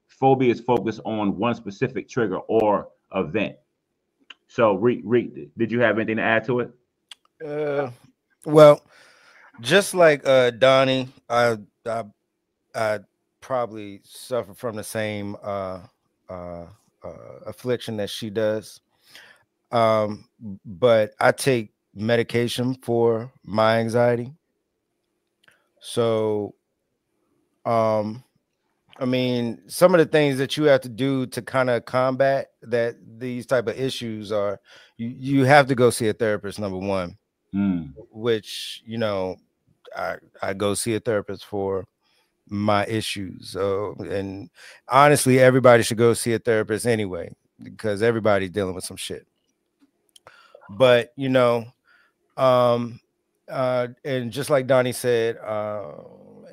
phobias focus on one specific trigger or event. So, Reed, did you have anything to add to it? Well, just like Donnie, I probably suffer from the same affliction that she does. But I take medication for my anxiety. So, I mean, some of the things that you have to do to kind of combat these type of issues are you have to go see a therapist, number one, which, I go see a therapist for. my issues. So, and honestly, everybody should go see a therapist anyway, because everybody's dealing with some shit. But you know, and just like Donnie said,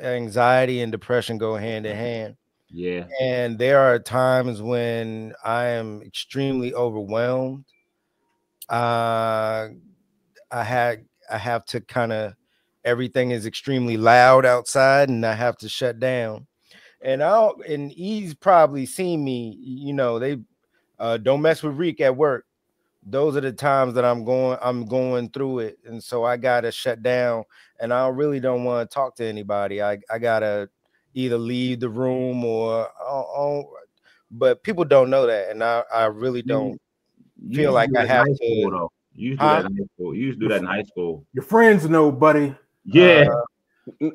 anxiety and depression go hand in hand. Yeah. And there are times when I am extremely overwhelmed. I have to kind of, everything is extremely loud outside, and I have to shut down. And he's probably seen me. You know, they don't mess with Reek at work. Those are the times that I'm going through it, and so I gotta shut down, and I really don't want to talk to anybody. I gotta either leave the room or but people don't know that, and I really don't You feel used like to do I that in have high school, to. though. You used to do that in high school. You used to do that in high school. Your friends know, buddy. Yeah.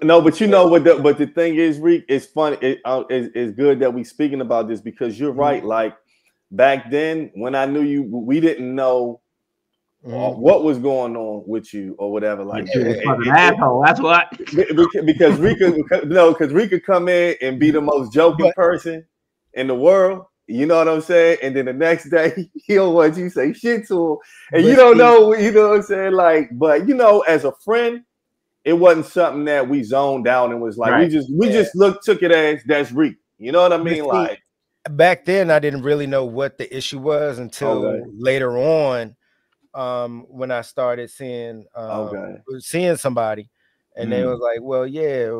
No, but you know what? But the thing is, Reek, it's funny. It's good that we speaking about this, because you're right. Like back then, when I knew you, we didn't know what was going on with you or whatever. Like, you was fucking asshole. That's what. Because Rika come in and be the most joking person in the world. You know what I'm saying? And then the next day, he don't want you to say shit to him, and you don't know. You know what I'm saying? Like, but you know, as a friend, it wasn't something that we zoned out and was like, Right. we just took it as that's Reek. You know what I mean? Like back then, I didn't really know what the issue was until later on, when I started seeing somebody, and they was like, well, yeah,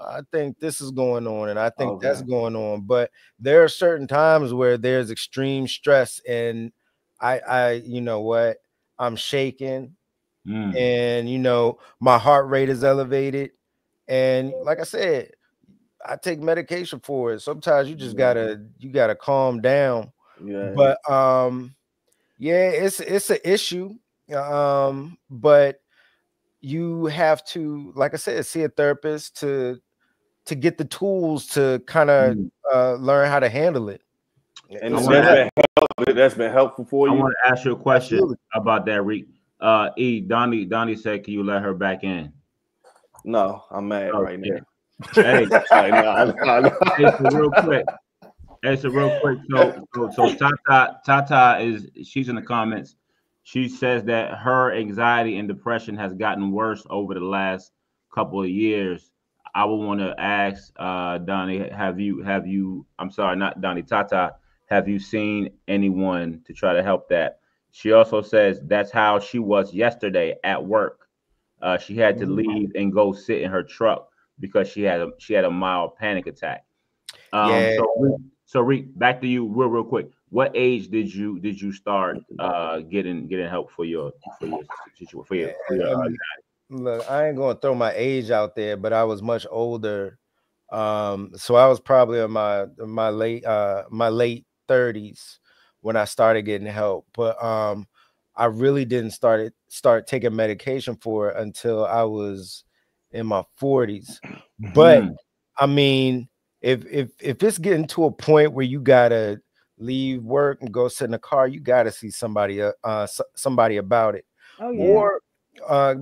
I think this is going on, and I think that's going on. But there are certain times where there's extreme stress, and I you know what, I'm shaking, and you know, my heart rate is elevated, and like I said, I take medication for it. Sometimes you just gotta calm down. But yeah, it's an issue. But you have to, like I said, see a therapist to get the tools to kind of learn how to handle it. And that's been helpful for you. I want to ask you a question about that, Reek. Donnie said, can you let her back in? No, I'm mad right now. Hey, real quick. So Tata she's in the comments. She says that her anxiety and depression has gotten worse over the last couple of years. I would want to ask Donnie, have you I'm sorry, not Donnie, Tata, have you seen anyone to try to help that? She also says that's how she was yesterday at work. She had to leave and go sit in her truck because she had a mild panic attack. So Reek, back to you real quick. What age did you start getting help for your look, I ain't gonna throw my age out there, but I was much older. So I was probably in my late 30s when I started getting help. But I really didn't start taking medication for it until I was in my 40s. But I mean, if it's getting to a point where you gotta leave work and go sit in a car, you gotta see somebody about it. Or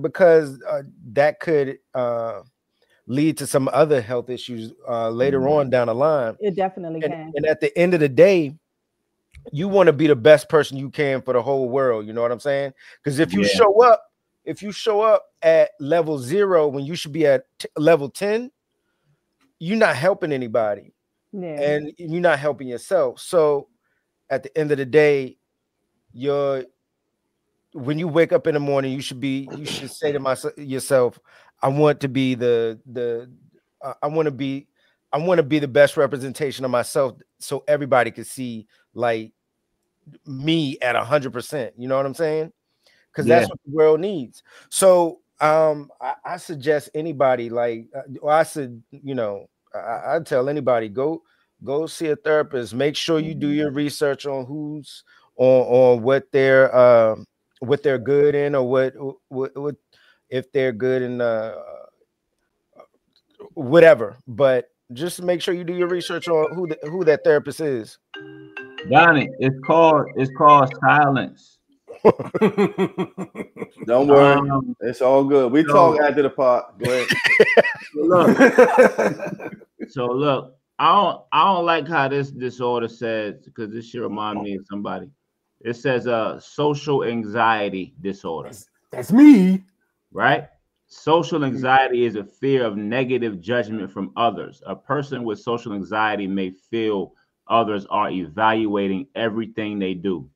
because that could lead to some other health issues later on down the line. It definitely can. And at the end of the day, you want to be the best person you can for the whole world. You know what I'm saying? Because if you show up at level 0 when you should be at level 10, you're not helping anybody, and you're not helping yourself. So at the end of the day, when you wake up in the morning, you should say to yourself, I want to be I want to be the best representation of myself, so everybody can see like me at 100%. You know what I'm saying? Because that's what the world needs. So I suggest anybody, like I said, you know, I tell anybody, go see a therapist. Make sure you do your research on who's on what they're good in, or what if they're good in whatever. But just make sure you do your research on who that therapist is. Donnie, it's called silence. Don't worry. It's all good. We talk after the pot. Go ahead. Look, I don't like how this disorder says, because this should remind me of somebody. It says social anxiety disorder. That's me. Right? Social anxiety is a fear of negative judgment from others. A person with social anxiety may feel others are evaluating everything they do,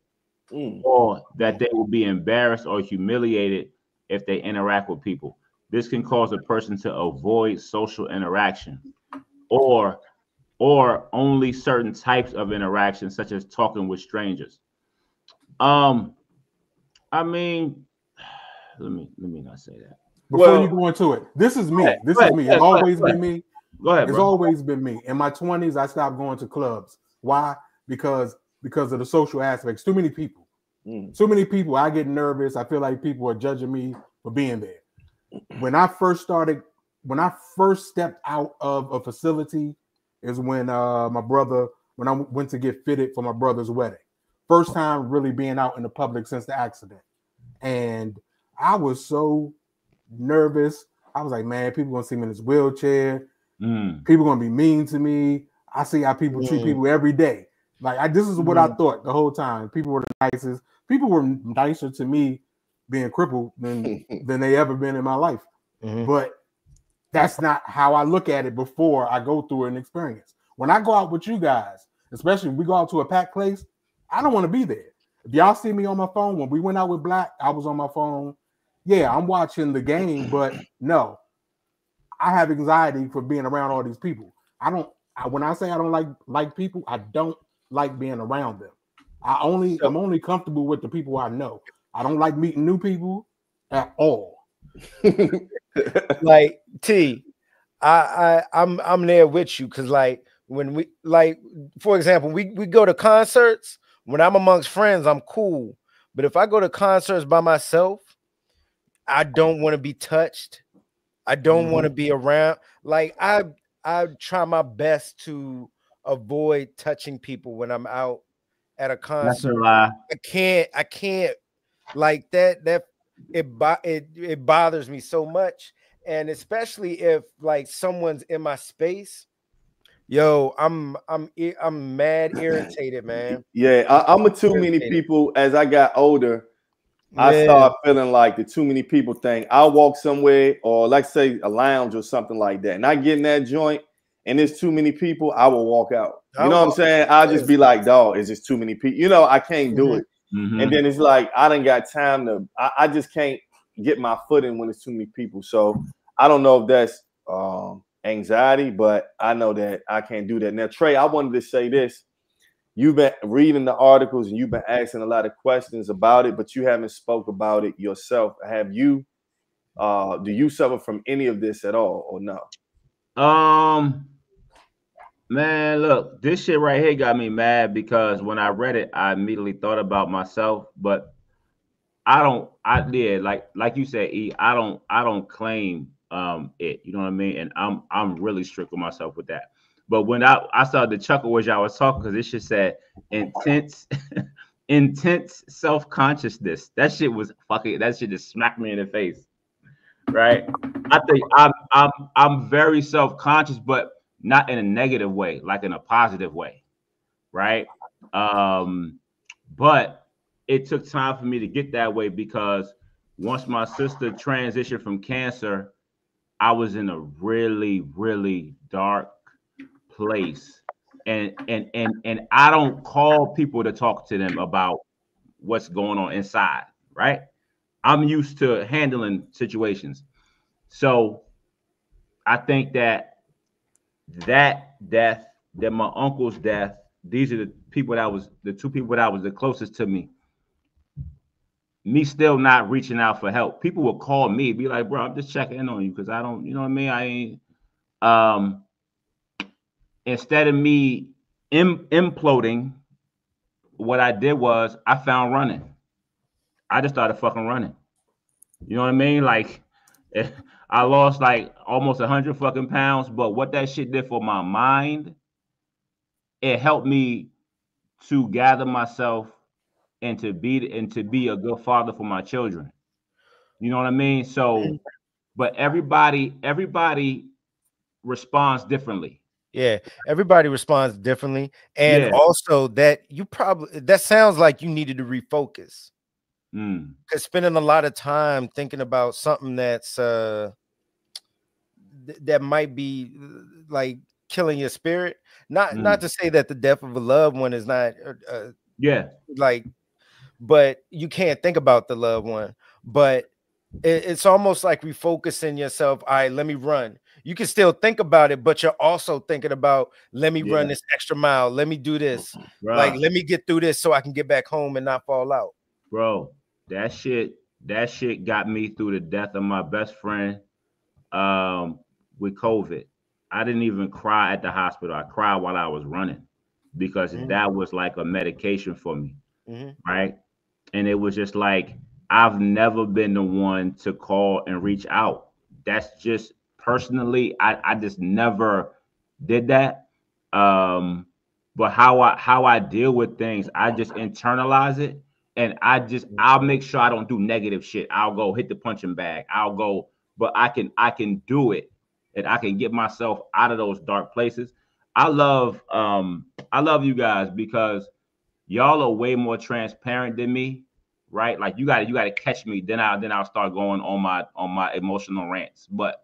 or that they will be embarrassed or humiliated if they interact with people. This can cause a person to avoid social interaction, or only certain types of interaction, such as talking with strangers. I mean, let me not say that. Before you go into it, this is me. This is me. It's always been me. Go ahead, It's bro. always been me. In my 20s, I stopped going to clubs. Why? Because of the social aspects. Too many people. Too many people. I get nervous. I feel like people are judging me for being there. When I first stepped out of a facility is when when I went to get fitted for my brother's wedding. First time really being out in the public since the accident. And I was so nervous. I was like, man, people gonna see me in this wheelchair. People gonna be mean to me. I see how people treat people every day. Like this is what I thought the whole time. People were the nicest. People were nicer to me being crippled than they ever been in my life. But that's not how I look at it before I go through an experience. When I go out with you guys, especially if we go out to a packed place, I don't want to be there. If y'all see me on my phone, when we went out with Black, I was on my phone. Yeah, I'm watching the game, but no, I have anxiety for being around all these people. When I say I don't like people, I don't like being around them. I'm only comfortable with the people I know. I don't like meeting new people at all. Like I'm there with you, because like when we, like, for example, we go to concerts. When I'm amongst friends, I'm cool. But if I go to concerts by myself, I don't want to be touched. I don't want to be around. Like I try my best to avoid touching people when I'm out at a concert. I can't like that. It bothers me so much, and especially if like someone's in my space. Yo, I'm mad irritated, man. Yeah, I'm a too many people. As I got older, I start feeling like the too many people thing. I'll walk somewhere, or like say a lounge or something like that, and I get in that joint and there's too many people, I will walk out. You know what I'm saying? I'll just be like, dog, it's just too many people. You know, I can't do it. And then it's like, I done got time to, I just can't get my foot in when it's too many people. So I don't know if that's anxiety, but I know that I can't do that. Now, Trey, I wanted to say this. You've been reading the articles and you've been asking a lot of questions about it, but you haven't spoke about it yourself. Have you? Do you suffer from any of this at all, or no? Man, look, this shit right here got me mad because when I read it, I immediately thought about myself, but like you said, E, I don't claim it. You know what I mean? And I'm really strict with myself with that. But when I started to chuckle as y'all was talking, because this shit said intense self-consciousness. That shit just smacked me in the face. Right? I think I'm very self-conscious, but not in a negative way, like in a positive way. Right? But it took time for me to get that way, because once my sister transitioned from cancer, I was in a really, really dark place. And I don't call people to talk to them about what's going on inside, right? I'm used to handling situations. So I think that death, that my uncle's death, these are the two people that was the closest to me. Me still not reaching out for help. People will call me, be like, bro, I'm just checking in on you, because I don't, you know what I mean? I ain't instead of me imploding, what I did was I found running. I just started fucking running. You know what I mean? Like, I lost like almost 100 fucking pounds, but what that shit did for my mind, it helped me to gather myself and to be a good father for my children. You know what I mean? So, but everybody responds differently. Yeah, everybody responds differently. And also that sounds like you needed to refocus. Because spending a lot of time thinking about something that's that might be like killing your spirit. Not to say that the death of a loved one is not like, but you can't think about the loved one. But it's almost like refocusing yourself. All right, let me run. You can still think about it, but you're also thinking about, let me run this extra mile. Let me do this. Like, let me get through this so I can get back home and not fall out. Bro, that shit got me through the death of my best friend with COVID. I didn't even cry at the hospital. I cried while I was running because that was like a medication for me. Right. And it was just like, I've never been the one to call and reach out. That's just personally, I just never did that. But how I deal with things, I just internalize it, and I'll make sure I don't do negative shit. I'll go hit the punching bag. I'll go, but I can do it, and I can get myself out of those dark places. I love you guys because y'all are way more transparent than me, right? Like you got to catch me, then I'll start going on my emotional rants. But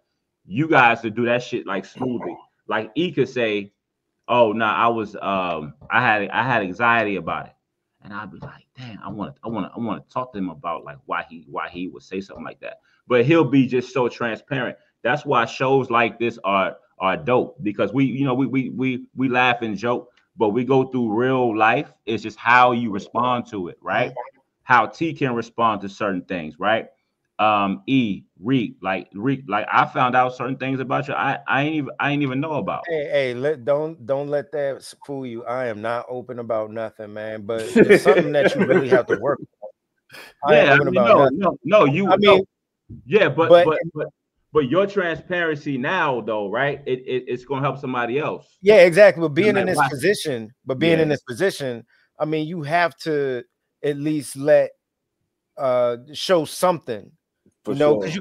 you guys to do that shit like smoothly. Like E could say, "Oh, no, I was I had anxiety about it," and I'd be like, "Damn, I want to talk to him about like why he would say something like that." But he'll be just so transparent. That's why shows like this are dope, because we laugh and joke, but we go through real life. It's just how you respond to it, right? How T can respond to certain things, right? Reek, like I found out certain things about you I ain't even know about. Hey, don't let that fool you. I am not open about nothing, man. But it's something that you really have to work on. But your transparency now, though, right? It's gonna help somebody else. Yeah, exactly. But being in this position, I mean, you have to at least show something. For because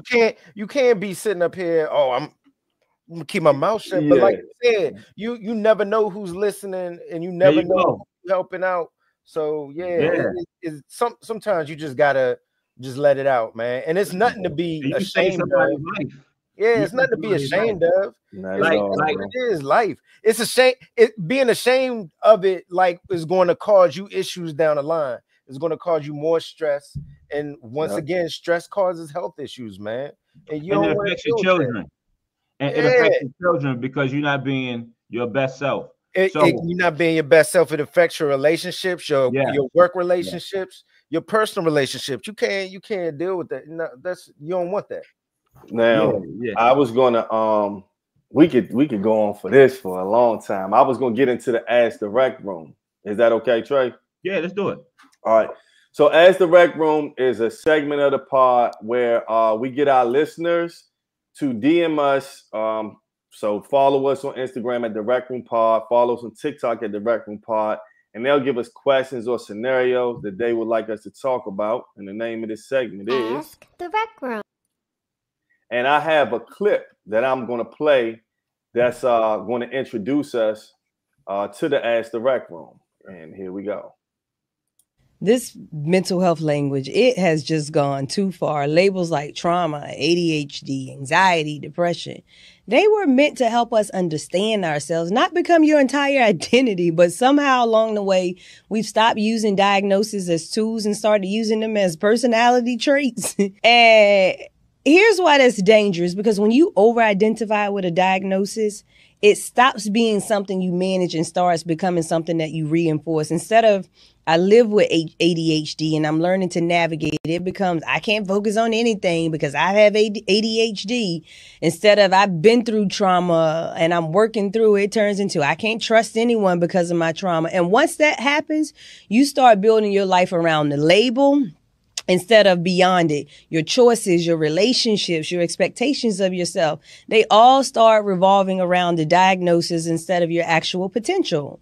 you can't be sitting up here. Oh, I'm gonna keep my mouth shut. But like you said, you never know who's listening, and you never know who's helping out. So sometimes you just gotta just let it out, man. And it's nothing to be ashamed of. Yeah, it's nothing to be ashamed of. It is life. It's a shame. Being ashamed of it, like, is going to cause you issues down the line. It's going to cause you more stress. And once again, stress causes health issues, man. And you don't affects your children. And it affects your children because you're not being your best self. You're not being your best self. It affects your relationships, your work relationships, your personal relationships. You can't deal with that. No, you don't want that. Now, I was gonna we could go on for this for a long time. I was gonna get into the Ask the Rec room. Is that okay, Trey? Yeah, let's do it. All right. So Ask the Rec room is a segment of the pod where we get our listeners to DM us. So follow us on Instagram at the Rec Room Pod. Follow us on TikTok at the Rec Room Pod, and they'll give us questions or scenarios that they would like us to talk about. And the name of this segment is Ask the Rec Room. And I have a clip that I'm going to play that's going to introduce us to the Ask the Rec room. And here we go. This mental health language, it has just gone too far. Labels like trauma, ADHD, anxiety, depression, they were meant to help us understand ourselves, not become your entire identity, but somehow along the way, we've stopped using diagnoses as tools and started using them as personality traits. And here's why that's dangerous, because when you over-identify with a diagnosis, it stops being something you manage and starts becoming something that you reinforce. Instead of, I live with ADHD and I'm learning to navigate it, it becomes, I can't focus on anything because I have ADHD. Instead of, I've been through trauma and I'm working through it, it turns into, I can't trust anyone because of my trauma. And once that happens, you start building your life around the label instead of beyond it. Your choices, your relationships, your expectations of yourself, they all start revolving around the diagnosis instead of your actual potential.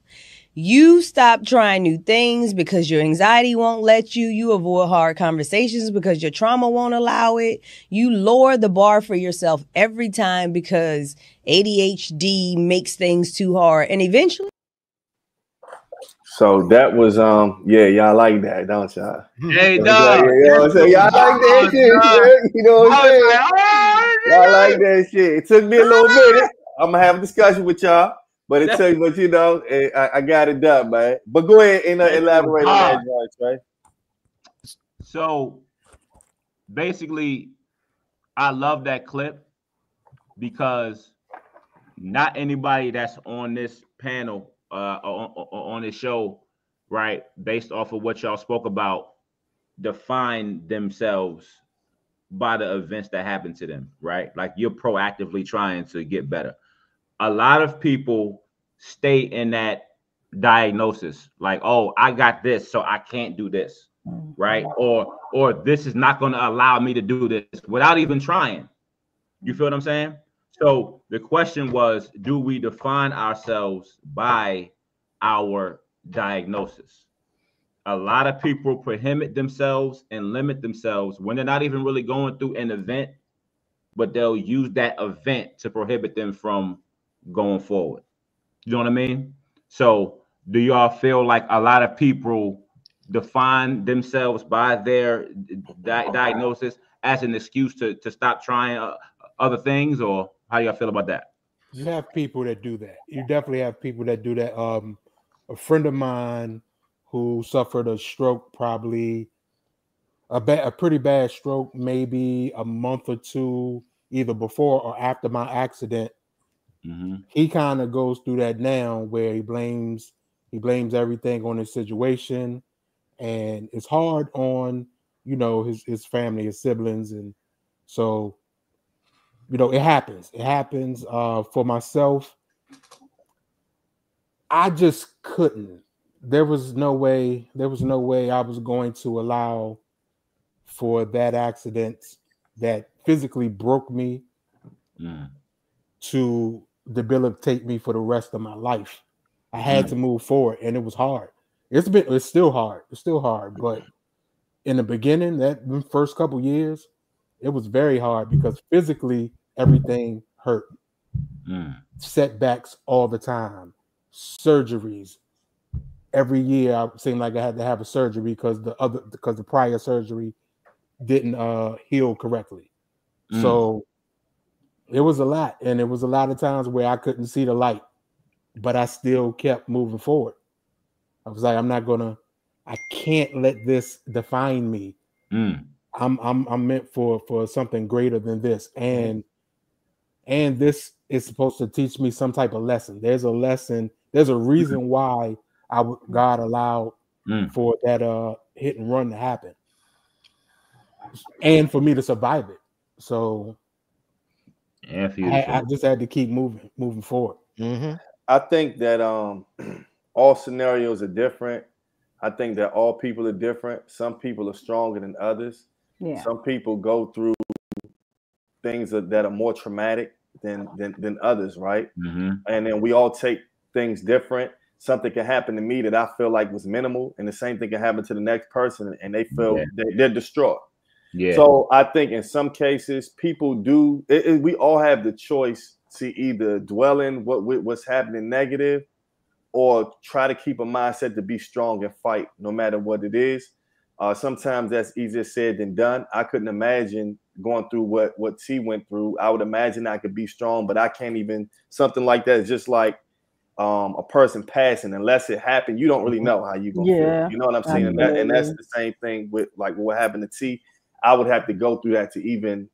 You stop trying new things because your anxiety won't let you. You avoid hard conversations because your trauma won't allow it. You lower the bar for yourself every time because ADHD makes things too hard. And eventually. So that was yeah, y'all like that, don't y'all? Hey, Yeah, dog. you know what I'm saying? Y'all like that shit. You know what I'm saying? Y'all like that shit. It took me a little minute. I'm gonna have a discussion with y'all, but it took, but you know, I got it done, man. But go ahead and elaborate on that, advice, right? So basically, I love that clip because not anybody that's on this panel, on this show, right, based off of what y'all spoke about, define themselves by the events that happen to them, right? Like you're proactively trying to get better. A lot of people stay in that diagnosis, like, oh, I got this, so I can't do this, right? Or this is not going to allow me to do this without even trying. You feel what I'm saying? So the question was, do we define ourselves by our diagnosis? A lot of people prohibit themselves and limit themselves when they're not even really going through an event, but they'll use that event to prohibit them from going forward. You know what I mean? So do y'all feel like a lot of people define themselves by their diagnosis as an excuse to stop trying other things, or how do y'all feel about that? You have people that do that. You definitely have people that do that. A friend of mine who suffered a stroke, probably a pretty bad stroke, maybe a month or two, either before or after my accident. Mm-hmm. He kind of goes through that now, where he blames everything on his situation, and it's hard on, you know, his family, his siblings, and so, you know, it happens. It happens. For myself, I just couldn't. There was no way I was going to allow for that accident that physically broke me to debilitate me for the rest of my life. I had to move forward, and it was hard. It's still hard. But in the beginning, that first couple years, it was very hard because physically everything hurt. Setbacks all the time, surgeries. Every year, I seemed like I had to have a surgery because the prior surgery didn't heal correctly. So it was a lot, and it was a lot of times where I couldn't see the light, but I still kept moving forward. I was like, I can't let this define me. I'm meant for something greater than this, and this is supposed to teach me some type of lesson. There's a lesson. There's a reason why God allowed for that hit and run to happen, and for me to survive it. So I just had to keep moving forward. I think that all scenarios are different. I think that all people are different. Some people are stronger than others. Yeah. Some people go through things that are more traumatic than others, right? And then we all take things different. Something can happen to me that I feel like was minimal, and the same thing can happen to the next person, and they feel they're distraught. Yeah. So I think in some cases, people do. We all have the choice to either dwell in what's happening negative, or try to keep a mindset to be strong and fight no matter what it is. Sometimes that's easier said than done. I couldn't imagine going through what T went through. I would imagine I could be strong, but I can't even. Something like that is just like a person passing. Unless it happened, you don't really know how you're gonna feel. You know what I'm saying? And that's the same thing with like what happened to T. I would have to go through that to even,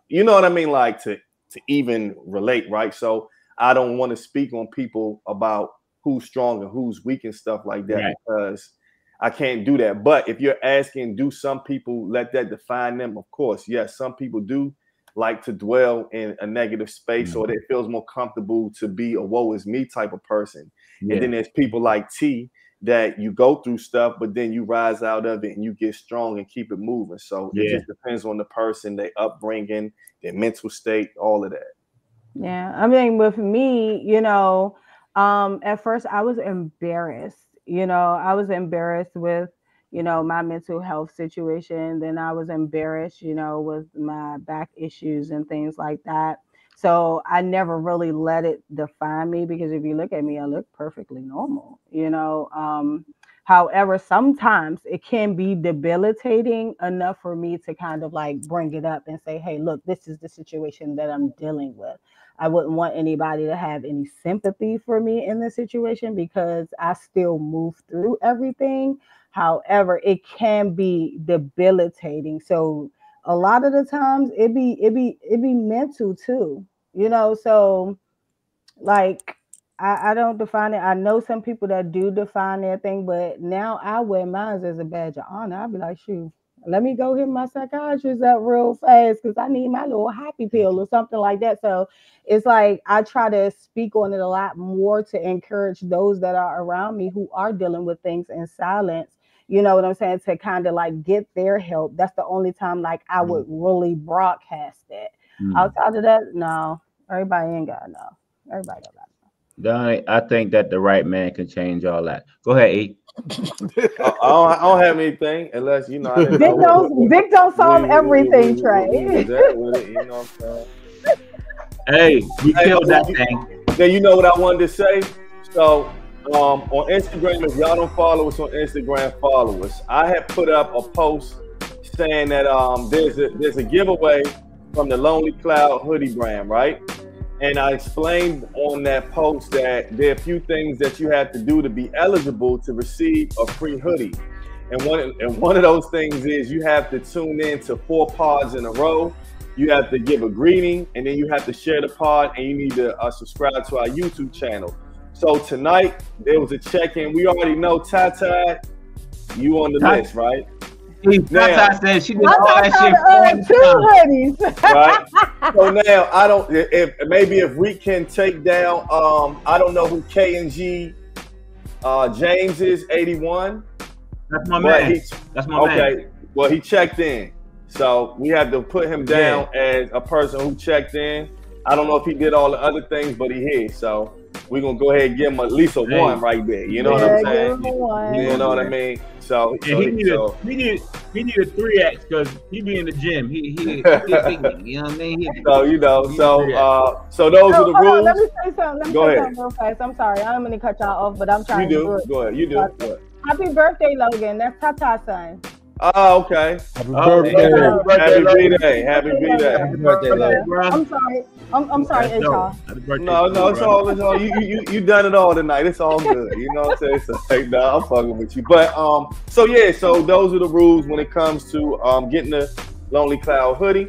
you know what I mean, like to even relate, right? So I don't want to speak on people about who's strong and who's weak and stuff like that, because I can't do that. But if you're asking, do some people let that define them? Of course, yes. Some people do like to dwell in a negative space, or it feels more comfortable to be a woe is me type of person. And then there's people like T that you go through stuff, but then you rise out of it and you get strong and keep it moving. So it just depends on the person, their upbringing, their mental state, all of that. Yeah, I mean, with me, you know, At first I was embarrassed. I was embarrassed with, my mental health situation. Then I was embarrassed, with my back issues and things like that. So I never really let it define me, because if you look at me, I look perfectly normal. However, sometimes it can be debilitating enough for me to kind of like bring it up and say, hey, look, this is the situation that I'm dealing with. I wouldn't want anybody to have any sympathy for me in this situation, because I still move through everything. However, it can be debilitating. So a lot of the times it be mental too, so like I don't define it. I know some people that do define their thing, but now I wear mine as a badge of honor. I'll be like, shoot, let me go hit my psychiatrist up real fast, because I need my little happy pill or something like that. So it's like I try to speak on it a lot more to encourage those that are around me who are dealing with things in silence. You know what I'm saying? To kind of like get their help. That's the only time like I would really broadcast it. Outside of that, no. Everybody ain't got to know. Everybody don't got to know. Donnie, I think that the right man can change all that. Go ahead, E. I don't have anything unless I didn't Vic don't solve everything, Trey. You know what I'm saying? Hey, we killed that thing. Then you know what I wanted to say? So on Instagram, if y'all don't follow us on Instagram, follow us. I had put up a post saying that there's a giveaway from the Lonely Cloud hoodie brand, right? And I explained on that post that there are a few things that you have to do to be eligible to receive a free hoodie. And one of those things is you have to tune in to 4 pods in a row. You have to give a greeting, and then you have to share the pod, and you need to subscribe to our YouTube channel. So tonight, there was a check-in. We already know, Tata, you on the list, right? Tata said she did all that shit. 2 hoodies. Right? So now, if we can take down, I don't know who K&G James is, 81. That's my man. That's my man. Okay, well, he checked in. So we had to put him down as a person who checked in. I don't know if he did all the other things, but he did. So we're going to go ahead and give him at least a 1 right there. You know what I'm saying? You know what I mean? So he need a 3X because he be in the gym. He you know what I mean? So those are the rules. Let me say something. Go ahead. Real fast. I'm sorry. I don't mean to cut y'all off, but I'm trying to do it. Go ahead. You do. Go ahead. Happy birthday, Logan. That's Tata's son. Oh, okay. Happy birthday. Happy B-Day. Happy B-Day. Happy birthday, Logan. I'm sorry, HR. No, it's all. You done it all tonight. It's all good. You know what I'm saying? So, I'm fucking with you. But so those are the rules when it comes to getting the Lonely Cloud hoodie.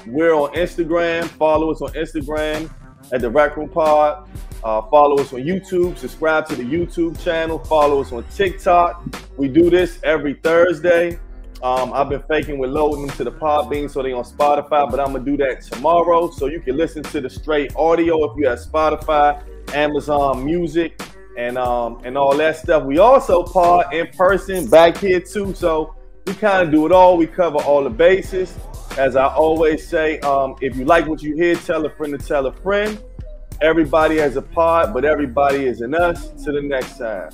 We're on Instagram. Follow us on Instagram at the Rec Room Pod. Follow us on YouTube. Subscribe to the YouTube channel. Follow us on TikTok. We do this every Thursday. I've been faking with loading them to the Podbean so they on Spotify, but I'm gonna do that tomorrow so you can listen to the straight audio if you have Spotify, Amazon Music, and all that stuff. We also pod in person back here too, so we kind of do it all. We cover all the bases. As I always say, if you like what you hear, tell a friend to tell a friend. Everybody has a pod, but everybody is in us. Till the next time.